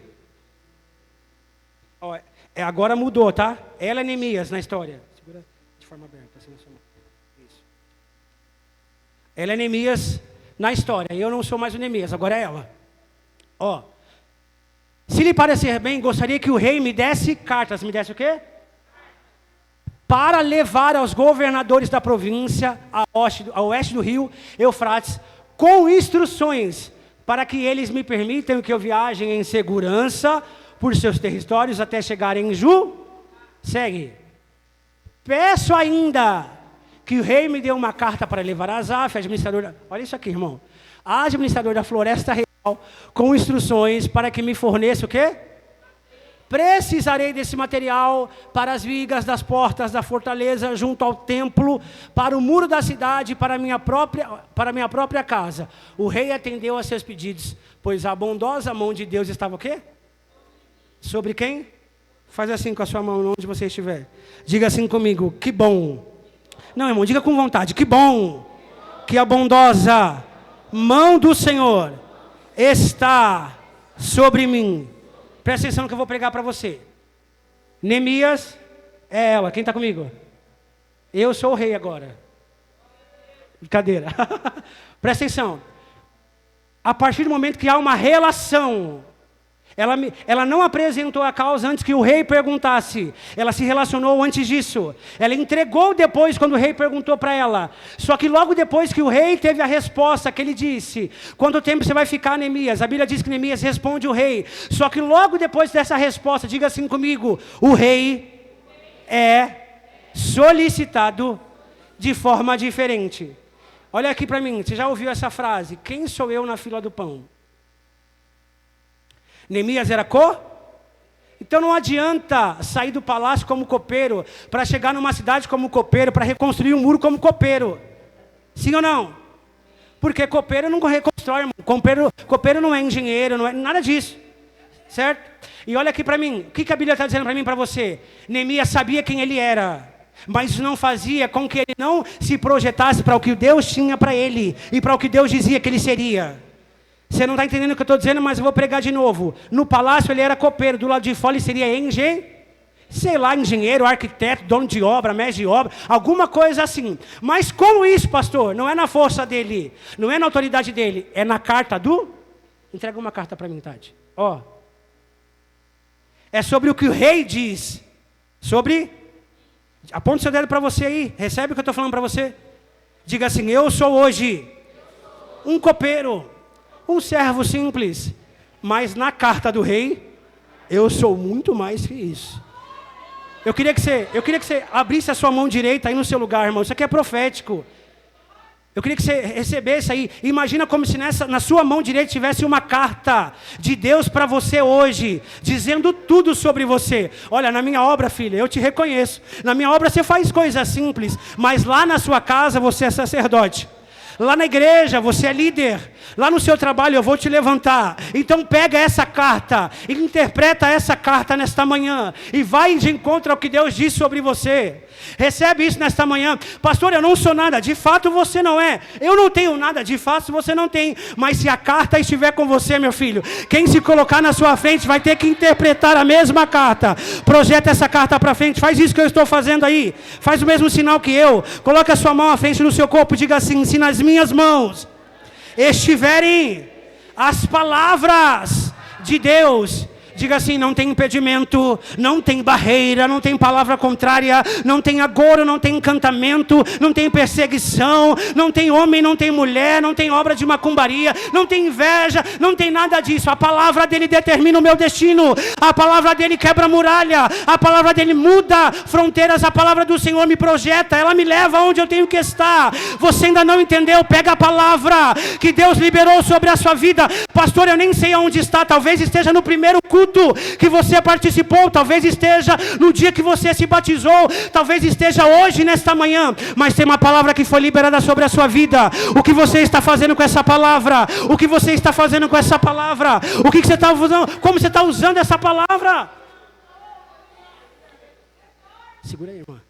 Agora mudou, tá? Ela é Neemias na história. Segura de forma aberta, assim na sua mão. Isso. Ela é Neemias na história, eu não sou mais o Neemias, agora é ela. Se lhe parecer bem, gostaria que o rei me desse cartas. Me desse o quê? Para levar aos governadores da província, a oeste do rio Eufrates, com instruções, para que eles me permitam que eu viaje em segurança por seus territórios até chegar em Segue. Peço ainda que o rei me dê uma carta para levar a Asaf, administrador... Olha isso aqui, irmão. Administrador da floresta real, com instruções para que me forneça o quê? Precisarei desse material para as vigas das portas da fortaleza, junto ao templo, para o muro da cidade, para minha própria casa. O rei atendeu a seus pedidos, pois a bondosa mão de Deus estava o quê? Sobre quem? Faz assim com a sua mão, onde você estiver. Diga assim comigo, que bom. Não, irmão, diga com vontade, que bom. Que a bondosa mão do Senhor está sobre mim. Presta atenção no que eu vou pregar para você. Neemias é ela. Quem está comigo? Eu sou o rei agora. Brincadeira. Presta atenção. A partir do momento que há uma relação, ela não apresentou a causa antes que o rei perguntasse. Ela se relacionou antes disso. Ela entregou depois quando o rei perguntou para ela. Só que logo depois que o rei teve a resposta que ele disse, quanto tempo você vai ficar, Neemias? A Bíblia diz que Neemias responde o rei. Só que logo depois dessa resposta, diga assim comigo, o rei é solicitado de forma diferente. Olha aqui para mim, você já ouviu essa frase? Quem sou eu na fila do pão? Neemias era Então não adianta sair do palácio como copeiro, para chegar numa cidade como copeiro, para reconstruir um muro como copeiro. Sim ou não? Porque copeiro não reconstrói, irmão. Copeiro não é engenheiro, não é nada disso. Certo? E olha aqui para mim, o que a Bíblia está dizendo para mim e para você? Neemias sabia quem ele era, mas não fazia com que ele não se projetasse para o que Deus tinha para ele, e para o que Deus dizia que ele seria. Você não está entendendo o que eu estou dizendo, mas eu vou pregar de novo. No palácio ele era copeiro, do lado de fora ele seria sei lá, engenheiro, arquiteto, dono de obra, mestre de obra, alguma coisa assim. Mas como isso, pastor? Não é na força dele, não é na autoridade dele, é na carta do... Entrega uma carta para mim, Tati. Ó. É sobre o que o rei diz. Sobre... Aponta o seu dedo para você aí. Recebe o que eu estou falando para você? Diga assim, eu sou hoje um copeiro, um servo simples. Mas na carta do rei, eu sou muito mais que isso. Eu queria que você abrisse a sua mão direita aí no seu lugar, irmão. Isso aqui é profético. Eu queria que você recebesse aí. Imagina como se na sua mão direita tivesse uma carta de Deus para você hoje, dizendo tudo sobre você. Olha, na minha obra, filha, eu te reconheço. Na minha obra você faz coisas simples, mas lá na sua casa você é sacerdote. Lá na igreja você é líder. Lá no seu trabalho eu vou te levantar. Então pega essa carta e interpreta essa carta nesta manhã. E vai de encontro ao que Deus diz sobre você. Recebe isso nesta manhã. Pastor, eu não sou nada. De fato você não é. Eu não tenho nada. De fato você não tem. Mas se a carta estiver com você, meu filho, quem se colocar na sua frente vai ter que interpretar a mesma carta. Projeta essa carta para frente. Faz isso que eu estou fazendo aí. Faz o mesmo sinal que eu. Coloque a sua mão à frente do seu corpo. Diga assim, se nas minhas mãos estiverem as palavras de Deus, diga assim, não tem impedimento, não tem barreira, não tem palavra contrária, não tem agouro, não tem encantamento, não tem perseguição, não tem homem, não tem mulher, não tem obra de macumbaria, não tem inveja, não tem nada disso. A palavra dele determina o meu destino, a palavra dele quebra muralha, a palavra dele muda fronteiras, a palavra do Senhor me projeta, ela me leva onde eu tenho que estar. Você ainda não entendeu? Pega a palavra que Deus liberou sobre a sua vida. Pastor, eu nem sei aonde está, talvez esteja no primeiro culto que você participou, talvez esteja no dia que você se batizou, talvez esteja hoje, nesta manhã, mas tem uma palavra que foi liberada sobre a sua vida. O que você está fazendo com essa palavra? O que você está fazendo com essa palavra? O que você está usando? Como você está usando essa palavra? Segura aí, irmão.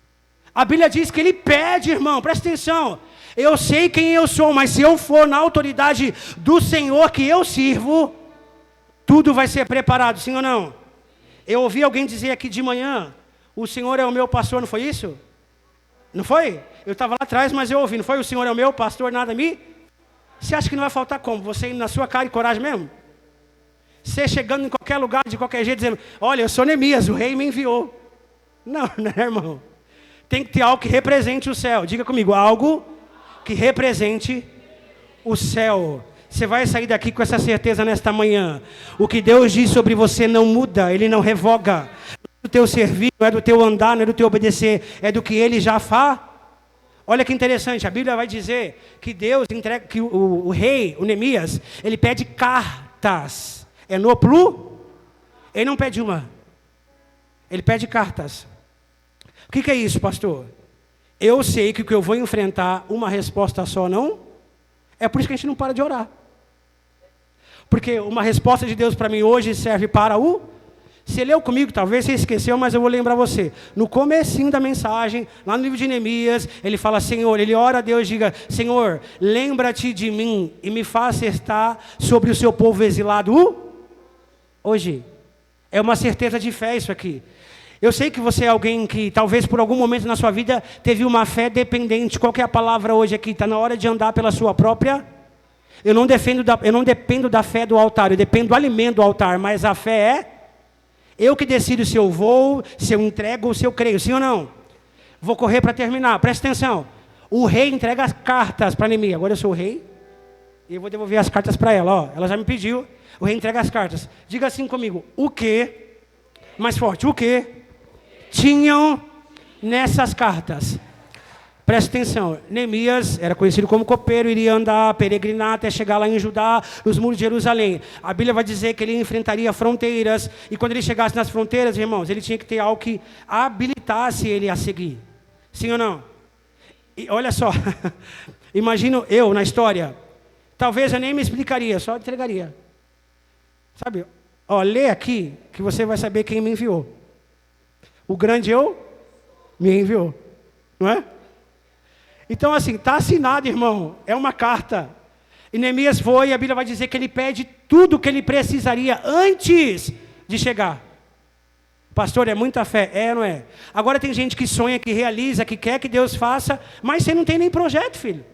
A Bíblia diz que ele pede, irmão, presta atenção. Eu sei quem eu sou, mas se eu for na autoridade do Senhor que eu sirvo, tudo vai ser preparado, sim ou não? Eu ouvi alguém dizer aqui de manhã, o Senhor é o meu pastor, não foi isso? Não foi? Eu estava lá atrás, mas eu ouvi, não foi? O Senhor é o meu pastor, nada me... Você acha que não vai faltar como? Você indo na sua cara e coragem mesmo? Você chegando em qualquer lugar, de qualquer jeito, dizendo, olha, eu sou Neemias, o rei me enviou. Não, né, irmão? Tem que ter algo que represente o céu. Diga comigo, algo que represente o céu. Você vai sair daqui com essa certeza nesta manhã. O que Deus diz sobre você não muda, Ele não revoga. Não é do teu servir, não é do teu andar, não é do teu obedecer, é do que Ele já faz. Olha que interessante, a Bíblia vai dizer que Deus entrega, que o rei, o Neemias, ele pede cartas. É no plural? Ele não pede uma. Ele pede cartas. O que é isso, pastor? Eu sei que o que eu vou enfrentar, uma resposta só não. É por isso que a gente não para de orar. Porque uma resposta de Deus para mim hoje serve para o... Você leu comigo, talvez você esqueceu, mas eu vou lembrar você. No comecinho da mensagem, lá no livro de Neemias, ele fala, Senhor, ele ora a Deus, diga, Senhor, lembra-te de mim e me faça estar sobre o seu povo exilado hoje. É uma certeza de fé isso aqui. Eu sei que você é alguém que talvez por algum momento na sua vida teve uma fé dependente. Qual que é a palavra hoje aqui? Está na hora de andar pela sua própria... Eu não dependo da fé do altar, eu dependo do alimento do altar, mas a fé é eu que decido se eu vou, se eu entrego ou se eu creio, sim ou não? Vou correr para terminar, presta atenção. O rei entrega as cartas para Neemias. Agora eu sou o rei e eu vou devolver as cartas para ela. Ó, ela já me pediu, o rei entrega as cartas. Diga assim comigo, o que? Mais forte, o que? Tinham nessas cartas. Presta atenção, Neemias era conhecido como copeiro, iria andar, peregrinar até chegar lá em Judá, nos muros de Jerusalém. A Bíblia vai dizer que ele enfrentaria fronteiras, e quando ele chegasse nas fronteiras, irmãos, ele tinha que ter algo que habilitasse ele a seguir. Sim ou não? E olha só, imagino eu na história, talvez eu nem me explicaria, só entregaria. Sabe, ó, lê aqui, que você vai saber quem me enviou. O grande eu me enviou, não é? Então assim, está assinado, irmão, é uma carta. E Neemias foi, e a Bíblia vai dizer que ele pede tudo o que ele precisaria antes de chegar. Pastor, é muita fé? É ou não é? Agora tem gente que sonha, que realiza, que quer que Deus faça, mas você não tem nem projeto, filho.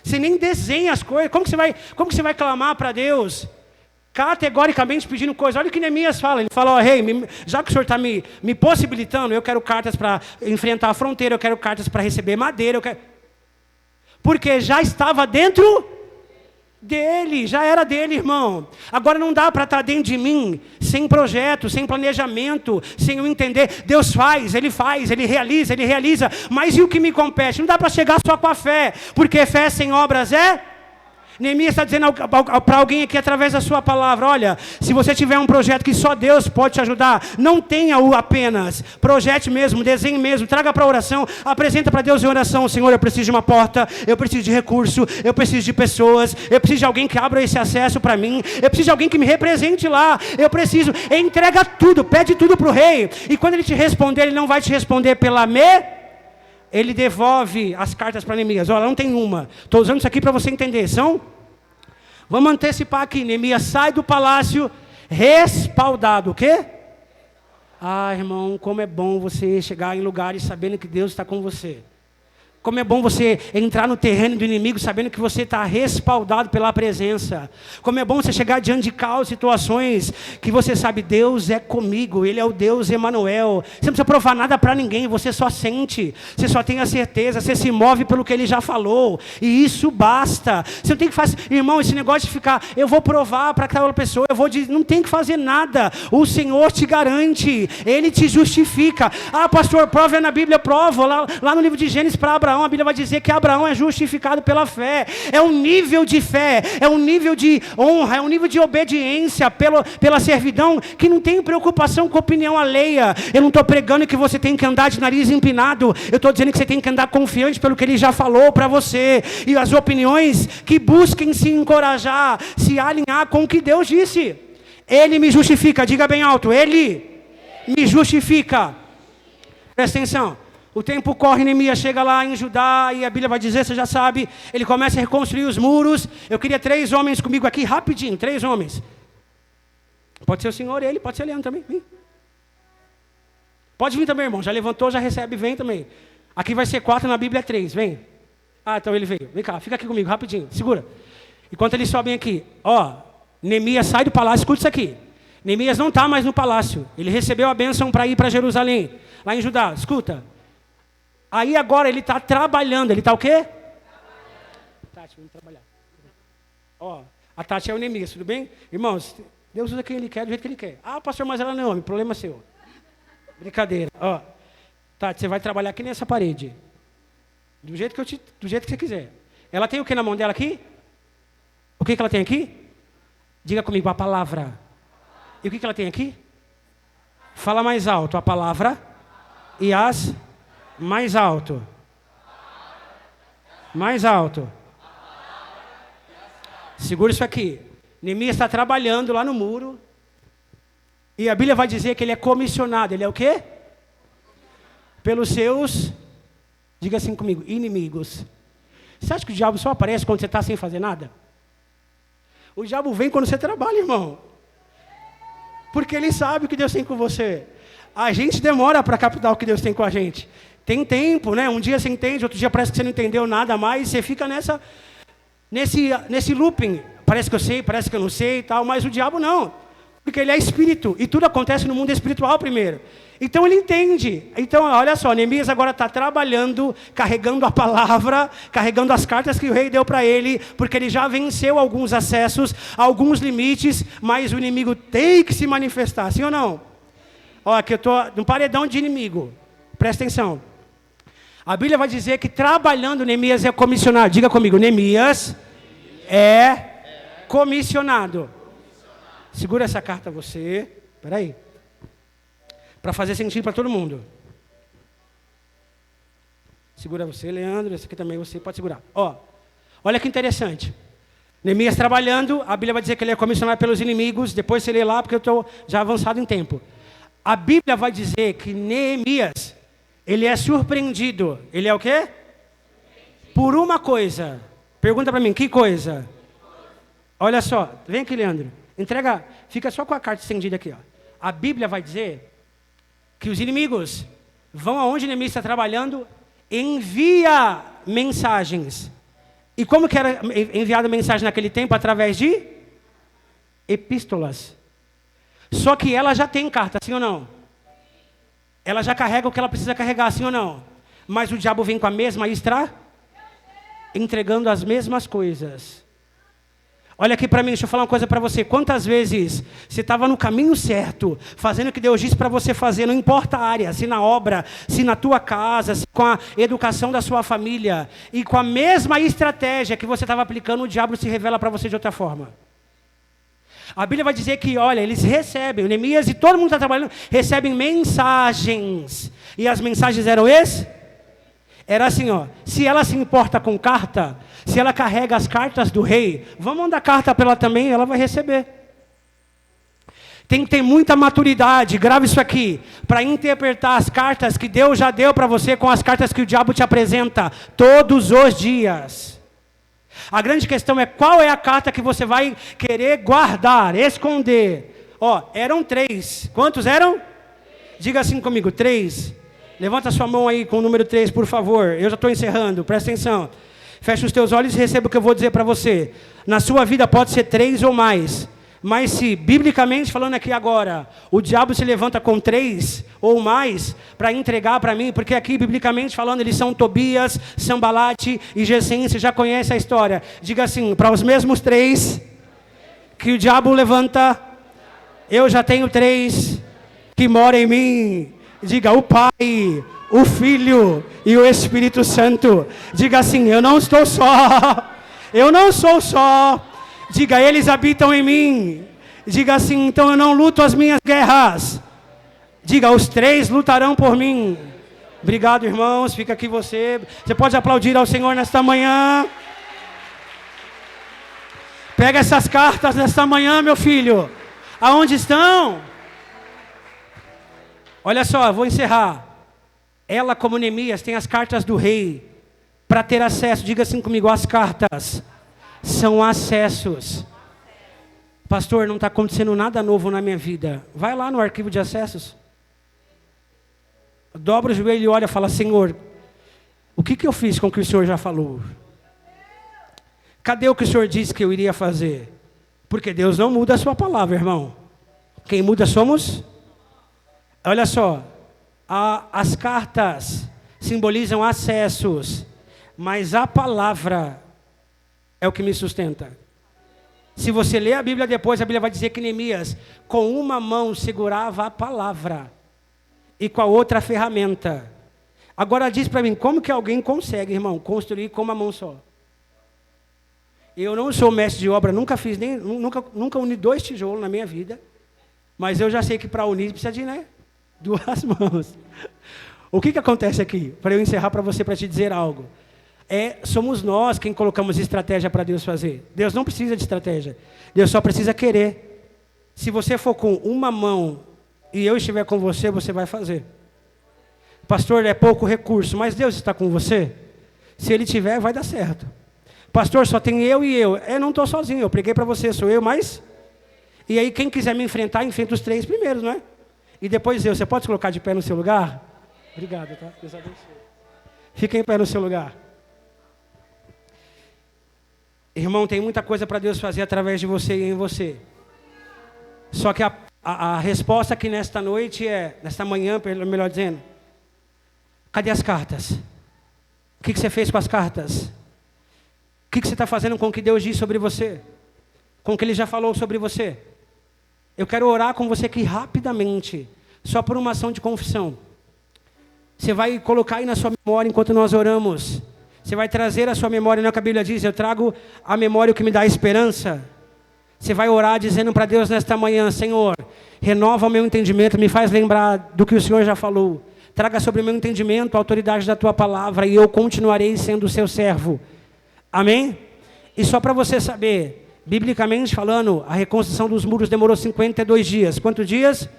Você nem desenha as coisas. Como que você vai clamar para Deus? Categoricamente pedindo coisas. Olha o que Neemias fala. Ele fala, já que o senhor está me possibilitando, eu quero cartas para enfrentar a fronteira, eu quero cartas para receber madeira, porque já estava dentro dele, já era dele, irmão. Agora não dá para estar dentro de mim sem projeto, sem planejamento, sem eu entender. Deus faz, ele realiza, mas e o que me compete? Não dá para chegar só com a fé, porque fé sem obras é... Neemias está dizendo para alguém aqui através da sua palavra, olha, se você tiver um projeto que só Deus pode te ajudar, não tenha-o apenas, projete mesmo, desenhe mesmo, traga para a oração, apresenta para Deus em oração, Senhor, eu preciso de uma porta, eu preciso de recurso, eu preciso de pessoas, eu preciso de alguém que abra esse acesso para mim, eu preciso de alguém que me represente lá, entrega tudo, pede tudo para o rei, e quando ele te responder, ele não vai te responder ele devolve as cartas para Neemias. Olha, não tem uma. Estou usando isso aqui para você entender. Vamos antecipar aqui. Neemias sai do palácio respaldado. O quê? Irmão, como é bom você chegar em lugares sabendo que Deus está com você. Como é bom você entrar no terreno do inimigo sabendo que você está respaldado pela presença. Como é bom você chegar diante de caos, situações que você sabe, Deus é comigo, Ele é o Deus Emanuel. Você não precisa provar nada para ninguém, você só sente, você só tem a certeza, você se move pelo que Ele já falou. E isso basta. Você não tem que fazer, irmão, esse negócio de ficar, eu vou provar para aquela pessoa, não tem que fazer nada. O Senhor te garante, Ele te justifica. Pastor, prova na Bíblia, eu provo. Lá no livro de Gênesis para Abraão, a Bíblia vai dizer que Abraão é justificado pela fé. É um nível de fé, é um nível de honra, é um nível de obediência pela servidão, que não tem preocupação com opinião alheia. Eu não estou pregando que você tem que andar de nariz empinado, eu estou dizendo que você tem que andar confiante pelo que Ele já falou para você, e as opiniões que busquem se encorajar, se alinhar com o que Deus disse. Ele me justifica, diga bem alto, Ele me justifica. Presta atenção. O tempo corre, Neemias chega lá em Judá, e a Bíblia vai dizer, você já sabe, ele começa a reconstruir os muros. Eu queria 3 homens comigo aqui, rapidinho, 3 homens. Pode ser o senhor, ele, pode ser o Leandro também, vem. Pode vir também, irmão, já levantou, já recebe, vem também. Aqui vai ser 4, na Bíblia é 3, vem. Então ele veio, vem cá, fica aqui comigo, rapidinho, segura. Enquanto eles sobem aqui, Neemias sai do palácio, escuta isso aqui. Neemias não está mais no palácio, ele recebeu a bênção para ir para Jerusalém, lá em Judá, escuta. Aí agora ele está trabalhando, ele está o quê? Tati, vamos trabalhar. A Tati é o Neemias, tudo bem? Irmãos, Deus usa quem Ele quer, do jeito que Ele quer. Pastor, mas ela não é homem, problema seu. Brincadeira. Tati, você vai trabalhar aqui nessa parede. Do jeito que você quiser. Ela tem o que na mão dela aqui? O que ela tem aqui? Diga comigo, a palavra. E o que ela tem aqui? Fala mais alto, a palavra e as... Mais alto. Mais alto. Segura isso aqui. Neemias está trabalhando lá no muro. E a Bíblia vai dizer que ele é comissionado. Ele é o quê? Pelos seus, diga assim comigo, inimigos. Você acha que o diabo só aparece quando você está sem fazer nada? O diabo vem quando você trabalha, irmão. Porque ele sabe o que Deus tem com você. A gente demora para captar o que Deus tem com a gente. Tem tempo, né? Um dia você entende, outro dia parece que você não entendeu nada mais, você fica nesse looping. Parece que eu sei, parece que eu não sei e tal, mas o diabo não. Porque ele é espírito, e tudo acontece no mundo espiritual primeiro. Então ele entende. Então, olha só, Neemias agora está trabalhando, carregando a palavra, carregando as cartas que o rei deu para ele, porque ele já venceu alguns acessos, alguns limites, mas o inimigo tem que se manifestar, sim ou não? Aqui eu estou num paredão de inimigo. Presta atenção. A Bíblia vai dizer que trabalhando Neemias é comissionado. Diga comigo, Neemias é comissionado. Segura essa carta você. Espera aí. Para fazer sentido para todo mundo. Segura você, Leandro. Esse aqui também você pode segurar. Olha que interessante. Neemias trabalhando. A Bíblia vai dizer que ele é comissionado pelos inimigos. Depois você lê lá, porque eu estou já avançado em tempo. A Bíblia vai dizer que Neemias, ele é surpreendido. Ele é o quê? Por uma coisa. Pergunta para mim, que coisa? Olha só, vem aqui, Leandro. Entrega, fica só com a carta estendida aqui, ó. A Bíblia vai dizer que os inimigos vão aonde o inimigo está trabalhando, envia mensagens. E como que era enviada mensagem naquele tempo? Através de epístolas. Só que ela já tem carta, sim ou não? Ela já carrega o que ela precisa carregar, sim ou não? Mas o diabo vem com a mesma entregando as mesmas coisas. Olha aqui para mim, deixa eu falar uma coisa para você. Quantas vezes você estava no caminho certo, fazendo o que Deus disse para você fazer, não importa a área, se na obra, se na tua casa, se com a educação da sua família, e com a mesma estratégia que você estava aplicando, o diabo se revela para você de outra forma. A Bíblia vai dizer que, olha, eles recebem, o Neemias e todo mundo que está trabalhando, recebem mensagens. E as mensagens eram Era assim, ó, se ela se importa com carta, se ela carrega as cartas do rei, vamos mandar carta para ela também, ela vai receber. Tem que ter muita maturidade, grave isso aqui, para interpretar as cartas que Deus já deu para você com as cartas que o diabo te apresenta todos os dias. A grande questão é qual é a carta que você vai querer guardar, esconder. Ó, eram 3. Quantos eram? Diga assim comigo, 3. Levanta sua mão aí com o número 3, por favor. Eu já estou encerrando, presta atenção. Fecha os teus olhos e receba o que eu vou dizer para você. Na sua vida pode ser 3 ou mais. Mas se, biblicamente falando aqui agora, o diabo se levanta com 3 ou mais para entregar para mim, porque aqui, biblicamente falando, eles são Tobias, Sambalate e Gesem, você já conhece a história. Diga assim, para os mesmos 3 que o diabo levanta, eu já tenho 3 que moram em mim. Diga, o Pai, o Filho e o Espírito Santo. Diga assim, eu não estou só. Eu não sou só. Diga, eles habitam em mim. Diga assim, então eu não luto as minhas guerras. Diga, os 3 lutarão por mim. Obrigado, irmãos. Fica aqui você. Você pode aplaudir ao Senhor nesta manhã. Pega essas cartas nesta manhã, meu filho. Aonde estão? Olha só, vou encerrar. Ela, como Neemias, tem as cartas do rei para ter acesso. Diga assim comigo, as cartas são acessos. Pastor, não está acontecendo nada novo na minha vida. Vai lá no arquivo de acessos. Dobra o joelho e olha e fala, Senhor, o que eu fiz com o que o Senhor já falou? Cadê o que o Senhor disse que eu iria fazer? Porque Deus não muda a sua palavra, irmão. Quem muda somos... Olha só, as cartas simbolizam acessos, mas a palavra é o que me sustenta. Se você ler a Bíblia depois, a Bíblia vai dizer que Neemias, com uma mão segurava a palavra e com a outra a ferramenta. Agora diz para mim, como que alguém consegue, irmão, construir com uma mão só? Eu não sou mestre de obra, nunca uni 2 tijolos na minha vida, mas eu já sei que para unir precisa de, 2 mãos. O que acontece aqui? Para eu encerrar para você, para te dizer algo. Somos nós quem colocamos estratégia para Deus fazer. Deus não precisa de estratégia. Deus só precisa querer. Se você for com uma mão e eu estiver com você, você vai fazer. Pastor, é pouco recurso, mas Deus está com você? Se Ele tiver, vai dar certo. Pastor, só tem eu e eu. Não estou sozinho, eu preguei para você, sou eu, mas... E aí quem quiser me enfrentar, enfrenta os 3 primeiros, não é? E depois você pode se colocar de pé no seu lugar? Obrigado, tá? Deus abençoe. Fica em pé no seu lugar. Irmão, tem muita coisa para Deus fazer através de você e em você. Só que a resposta aqui nesta noite nesta manhã, melhor dizendo, cadê as cartas? O que você fez com as cartas? O que você está fazendo com o que Deus diz sobre você? Com o que Ele já falou sobre você? Eu quero orar com você aqui rapidamente, só por uma ação de confissão. Você vai colocar aí na sua memória enquanto nós oramos. Você vai trazer a sua memória, não é o que a Bíblia diz, eu trago a memória o que me dá esperança. Você vai orar dizendo para Deus nesta manhã, Senhor, renova o meu entendimento, me faz lembrar do que o Senhor já falou. Traga sobre o meu entendimento a autoridade da Tua palavra e eu continuarei sendo o seu servo. Amém? E só para você saber... Biblicamente falando, a reconstrução dos muros demorou 52 dias. Quantos dias?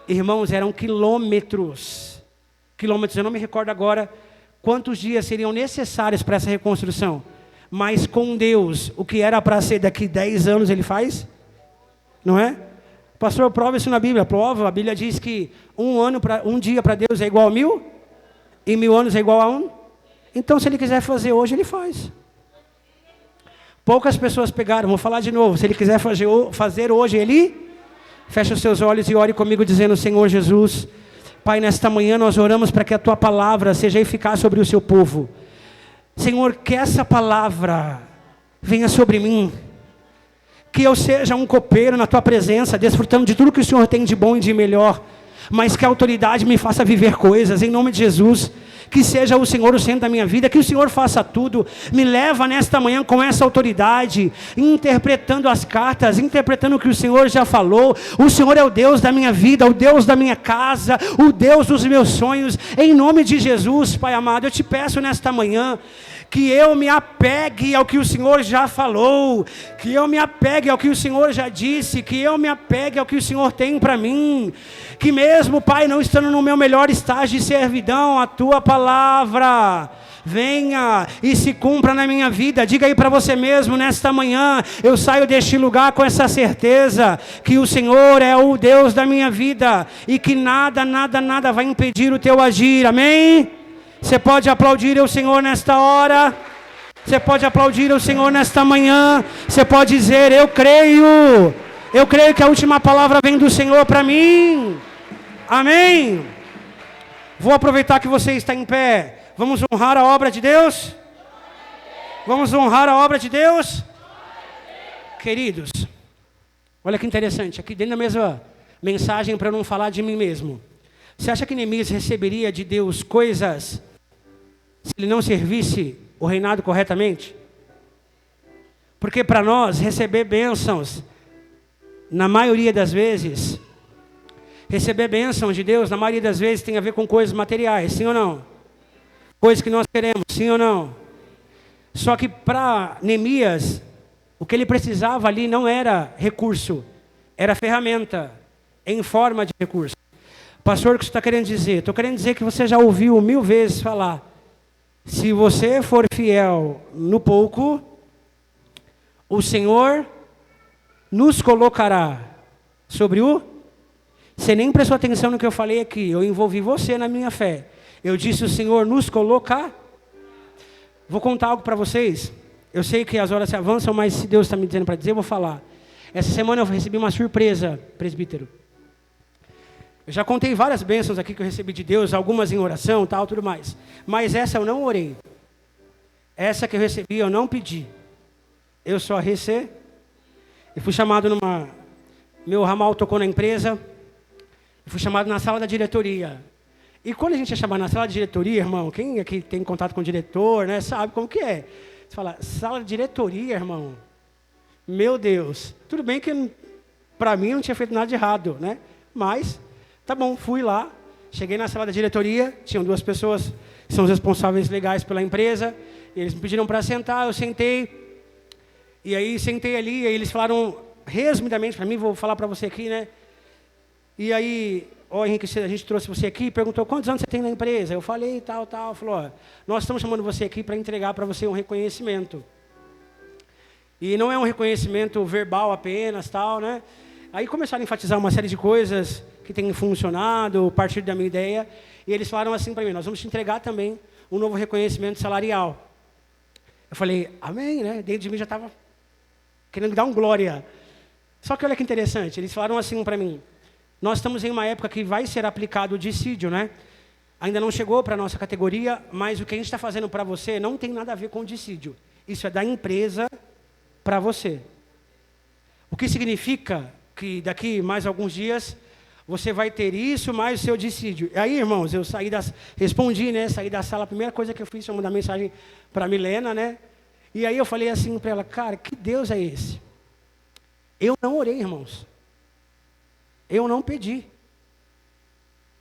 Irmãos, eram quilômetros. Quilômetros, eu não me recordo agora quantos dias seriam necessários para essa reconstrução. Mas com Deus, o que era para ser daqui 10 anos, Ele faz? Não é? Pastor, prova isso na Bíblia. Prova, a Bíblia diz que um dia para Deus é igual a 1000, e 1000 anos é igual a 1. Então, se Ele quiser fazer hoje, Ele faz. Poucas pessoas pegaram, vou falar de novo. Se Ele quiser fazer hoje, Ele fecha os seus olhos e ore comigo dizendo: Senhor Jesus, Pai, nesta manhã nós oramos para que a Tua palavra seja eficaz sobre o Seu povo. Senhor, que essa palavra venha sobre mim, que eu seja um copeiro na Tua presença, desfrutando de tudo que o Senhor tem de bom e de melhor, mas que a autoridade me faça viver coisas, em nome de Jesus. Que seja o Senhor o centro da minha vida, que o Senhor faça tudo. Me leva nesta manhã com essa autoridade, interpretando as cartas, interpretando o que o Senhor já falou. O Senhor é o Deus da minha vida, o Deus da minha casa, o Deus dos meus sonhos. Em nome de Jesus, Pai amado, eu te peço nesta manhã que eu me apegue ao que o Senhor já falou, que eu me apegue ao que o Senhor já disse, que eu me apegue ao que o Senhor tem para mim, que mesmo, Pai, não estando no meu melhor estágio de servidão, a Tua palavra venha e se cumpra na minha vida. Diga aí para você mesmo nesta manhã: eu saio deste lugar com essa certeza que o Senhor é o Deus da minha vida e que nada, nada, nada vai impedir o Teu agir. Amém? Você pode aplaudir o Senhor nesta hora? Você pode aplaudir o Senhor nesta manhã? Você pode dizer: eu creio que a última palavra vem do Senhor para mim. Amém? Vou aproveitar que você está em pé. Vamos honrar a obra de Deus? Vamos honrar a obra de Deus? Queridos, olha que interessante, aqui dentro da mesma mensagem, para eu não falar de mim mesmo. Você acha que Neemias receberia de Deus coisas se ele não servisse o reinado corretamente? Porque para nós, receber bênçãos, na maioria das vezes, receber bênçãos de Deus, na maioria das vezes, tem a ver com coisas materiais, sim ou não? Coisas que nós queremos, sim ou não? Só que para Neemias, o que ele precisava ali não era recurso, era ferramenta, em forma de recurso. Pastor, o que você está querendo dizer? Estou querendo dizer que você já ouviu 1000 vezes falar: se você for fiel no pouco, o Senhor nos colocará sobre o... Você nem prestou atenção no que eu falei aqui. Eu envolvi você na minha fé. Eu disse: o Senhor nos coloca. Vou contar algo para vocês. Eu sei que as horas se avançam, mas se Deus está me dizendo para dizer, eu vou falar. Essa semana eu recebi uma surpresa, presbítero. Eu já contei várias bênçãos aqui que eu recebi de Deus, algumas em oração, tal, tudo mais. Mas essa eu não orei. Essa que eu recebi, eu não pedi. Eu só recebi. Eu fui chamado numa... Meu ramal tocou na empresa. Eu fui chamado na sala da diretoria. E quando a gente é chamado na sala de diretoria, irmão, quem aqui tem contato com o diretor, né, sabe como que é. Você fala: sala de diretoria, irmão. Meu Deus. Tudo bem que para mim não tinha feito nada de errado, né? Mas... tá bom, fui lá, cheguei na sala da diretoria, tinham 2 pessoas que são os responsáveis legais pela empresa, e eles me pediram para sentar, eu sentei, e aí sentei ali, e aí eles falaram resumidamente para mim, vou falar para você aqui, né? E aí, Henrique, a gente trouxe você aqui, perguntou: quantos anos você tem na empresa? Eu falei, tal, falou: ó, nós estamos chamando você aqui para entregar para você um reconhecimento. E não é um reconhecimento verbal apenas, tal, né? Aí começaram a enfatizar uma série de coisas que tem funcionado, a partir da minha ideia, e eles falaram assim para mim: nós vamos te entregar também um novo reconhecimento salarial. Eu falei: amém, né? Dentro de mim já estava querendo dar um glória. Só que olha que interessante, eles falaram assim para mim: nós estamos em uma época que vai ser aplicado o dissídio, né? Ainda não chegou para a nossa categoria, mas o que a gente está fazendo para você não tem nada a ver com o dissídio. Isso é da empresa para você. O que significa que daqui mais alguns dias você vai ter isso mais o seu dissídio. E aí, irmãos, eu respondi, né? Saí da sala, a primeira coisa que eu fiz foi mandar mensagem para a Milena, né? E aí eu falei assim para ela: cara, que Deus é esse? Eu não orei, irmãos. Eu não pedi.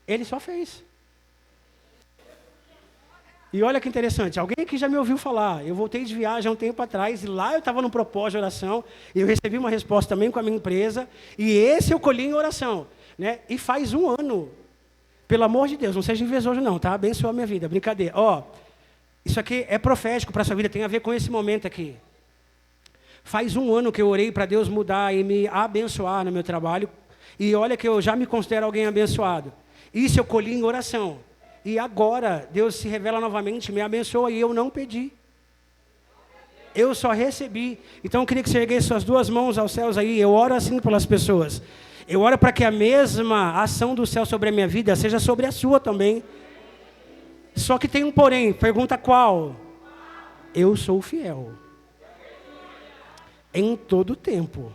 Ele só fez. E olha que interessante, alguém aqui já me ouviu falar, eu voltei de viagem há um tempo atrás, e lá eu estava no propósito de oração, e eu recebi uma resposta também com a minha empresa, e esse eu colhi em oração, né? E faz 1 ano, pelo amor de Deus, não seja invejoso não, tá? Abençoa a minha vida, brincadeira. Ó, Isso aqui é profético para a sua vida, tem a ver com esse momento aqui. Faz 1 ano que eu orei para Deus mudar e me abençoar no meu trabalho. E olha que eu já me considero alguém abençoado. Isso eu colhi em oração. E agora Deus se revela novamente, me abençoa e eu não pedi. Eu só recebi. Então eu queria que você erguesse suas 2 mãos aos céus aí. Eu oro assim pelas pessoas. Eu oro para que a mesma ação do céu sobre a minha vida seja sobre a sua também. Só que tem um porém. Pergunta qual? Eu sou fiel. Em todo tempo.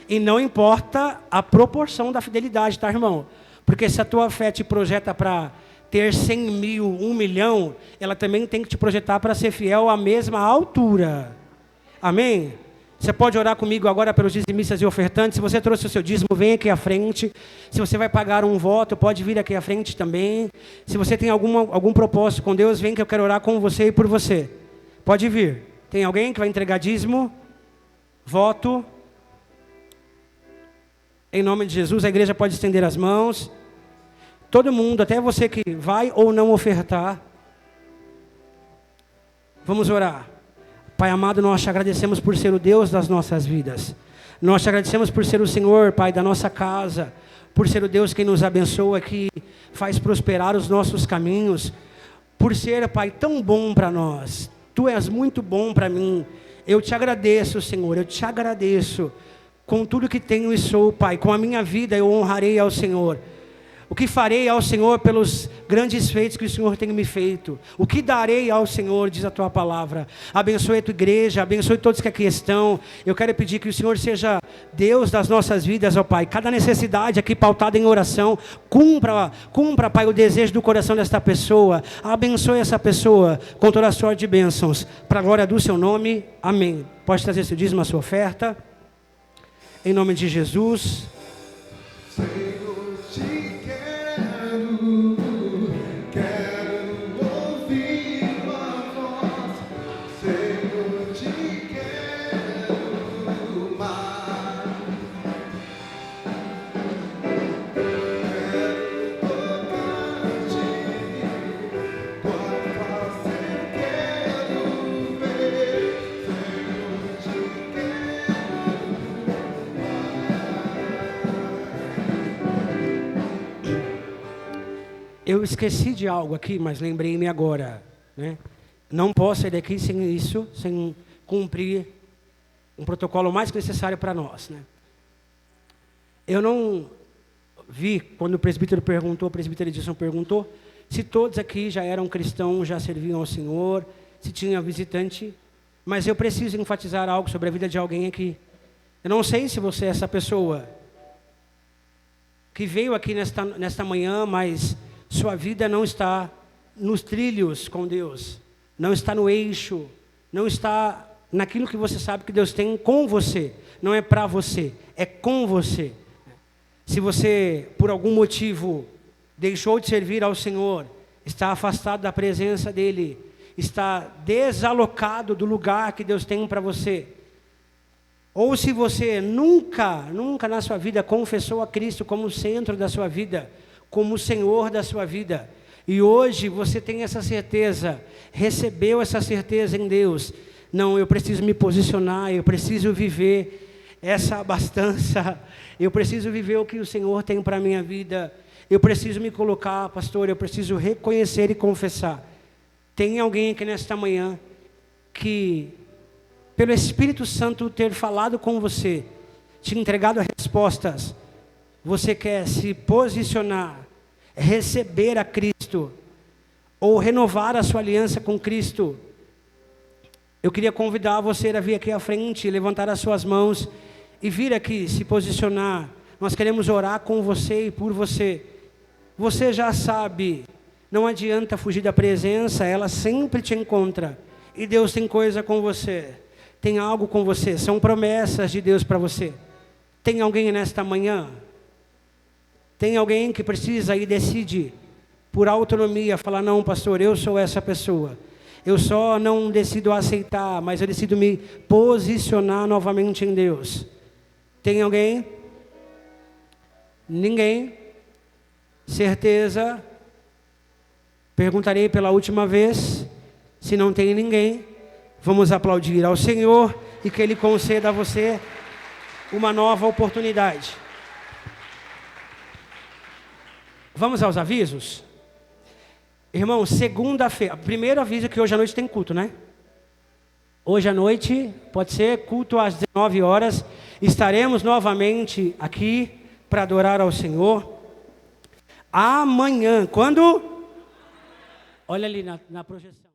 E não importa a proporção da fidelidade, tá, irmão? Porque se a tua fé te projeta para ter 100 mil, 1 milhão, ela também tem que te projetar para ser fiel à mesma altura. Amém? Você pode orar comigo agora pelos dizimistas e ofertantes. Se você trouxe o seu dízimo, vem aqui à frente. Se você vai pagar um voto, pode vir aqui à frente também. Se você tem algum propósito com Deus, vem que eu quero orar com você e por você. Pode vir. Tem alguém que vai entregar dízimo? Voto? Em nome de Jesus, a igreja pode estender as mãos. Todo mundo, até você que vai ou não ofertar. Vamos orar. Pai amado, nós te agradecemos por ser o Deus das nossas vidas. Nós te agradecemos por ser o Senhor, Pai, da nossa casa. Por ser o Deus que nos abençoa, que faz prosperar os nossos caminhos. Por ser, Pai, tão bom para nós. Tu és muito bom para mim. Eu te agradeço, Senhor, eu te agradeço. Com tudo que tenho e sou, Pai, com a minha vida eu honrarei ao Senhor. O que farei ao Senhor pelos grandes feitos que o Senhor tem me feito? O que darei ao Senhor, diz a tua palavra. Abençoe a tua igreja, abençoe todos que aqui estão. Eu quero pedir que o Senhor seja Deus das nossas vidas, ó Pai. Cada necessidade aqui pautada em oração, cumpra, Pai, o desejo do coração desta pessoa. Abençoe essa pessoa com toda a sorte de bênçãos. Para a glória do seu nome, amém. Pode trazer seu dízimo, a sua oferta. Em nome de Jesus. Eu esqueci de algo aqui, mas lembrei-me agora, né? Não posso sair daqui sem isso, sem cumprir um protocolo mais que necessário para nós, né? Eu não vi, quando o presbítero perguntou, o presbítero Edson perguntou, se todos aqui já eram cristãos, já serviam ao Senhor, se tinha visitante, mas eu preciso enfatizar algo sobre a vida de alguém aqui. Eu não sei se você é essa pessoa que veio aqui nesta manhã, mas sua vida não está nos trilhos com Deus, não está no eixo, não está naquilo que você sabe que Deus tem com você. Não é para você, é com você. Se você, por algum motivo, deixou de servir ao Senhor, está afastado da presença dEle, está desalocado do lugar que Deus tem para você, ou se você nunca na sua vida confessou a Cristo como o centro da sua vida, como o Senhor da sua vida, e hoje você tem essa certeza, recebeu essa certeza em Deus. Não, eu preciso me posicionar, eu preciso viver essa abastança, eu preciso viver o que o Senhor tem para a minha vida, eu preciso me colocar, pastor, eu preciso reconhecer e confessar. Tem alguém aqui nesta manhã que, pelo Espírito Santo ter falado com você, te entregado respostas, você quer se posicionar, receber a Cristo, ou renovar a sua aliança com Cristo? Eu queria convidar você a vir aqui à frente, levantar as suas mãos e vir aqui se posicionar. Nós queremos orar com você e por você. Você já sabe, não adianta fugir da presença, ela sempre te encontra. E Deus tem coisa com você, tem algo com você, são promessas de Deus para você. Tem alguém nesta manhã? Tem alguém que precisa e decide, por autonomia, falar: não, pastor, eu sou essa pessoa. Eu só não decido aceitar, mas eu decido me posicionar novamente em Deus. Tem alguém? Ninguém? Certeza? Perguntarei pela última vez. Se não tem ninguém, vamos aplaudir ao Senhor e que Ele conceda a você uma nova oportunidade. Vamos aos avisos? Irmão, segunda-feira, primeiro aviso é que hoje à noite tem culto, né? Hoje à noite, pode ser culto às 19 horas, estaremos novamente aqui para adorar ao Senhor. Amanhã, quando? Olha ali na projeção.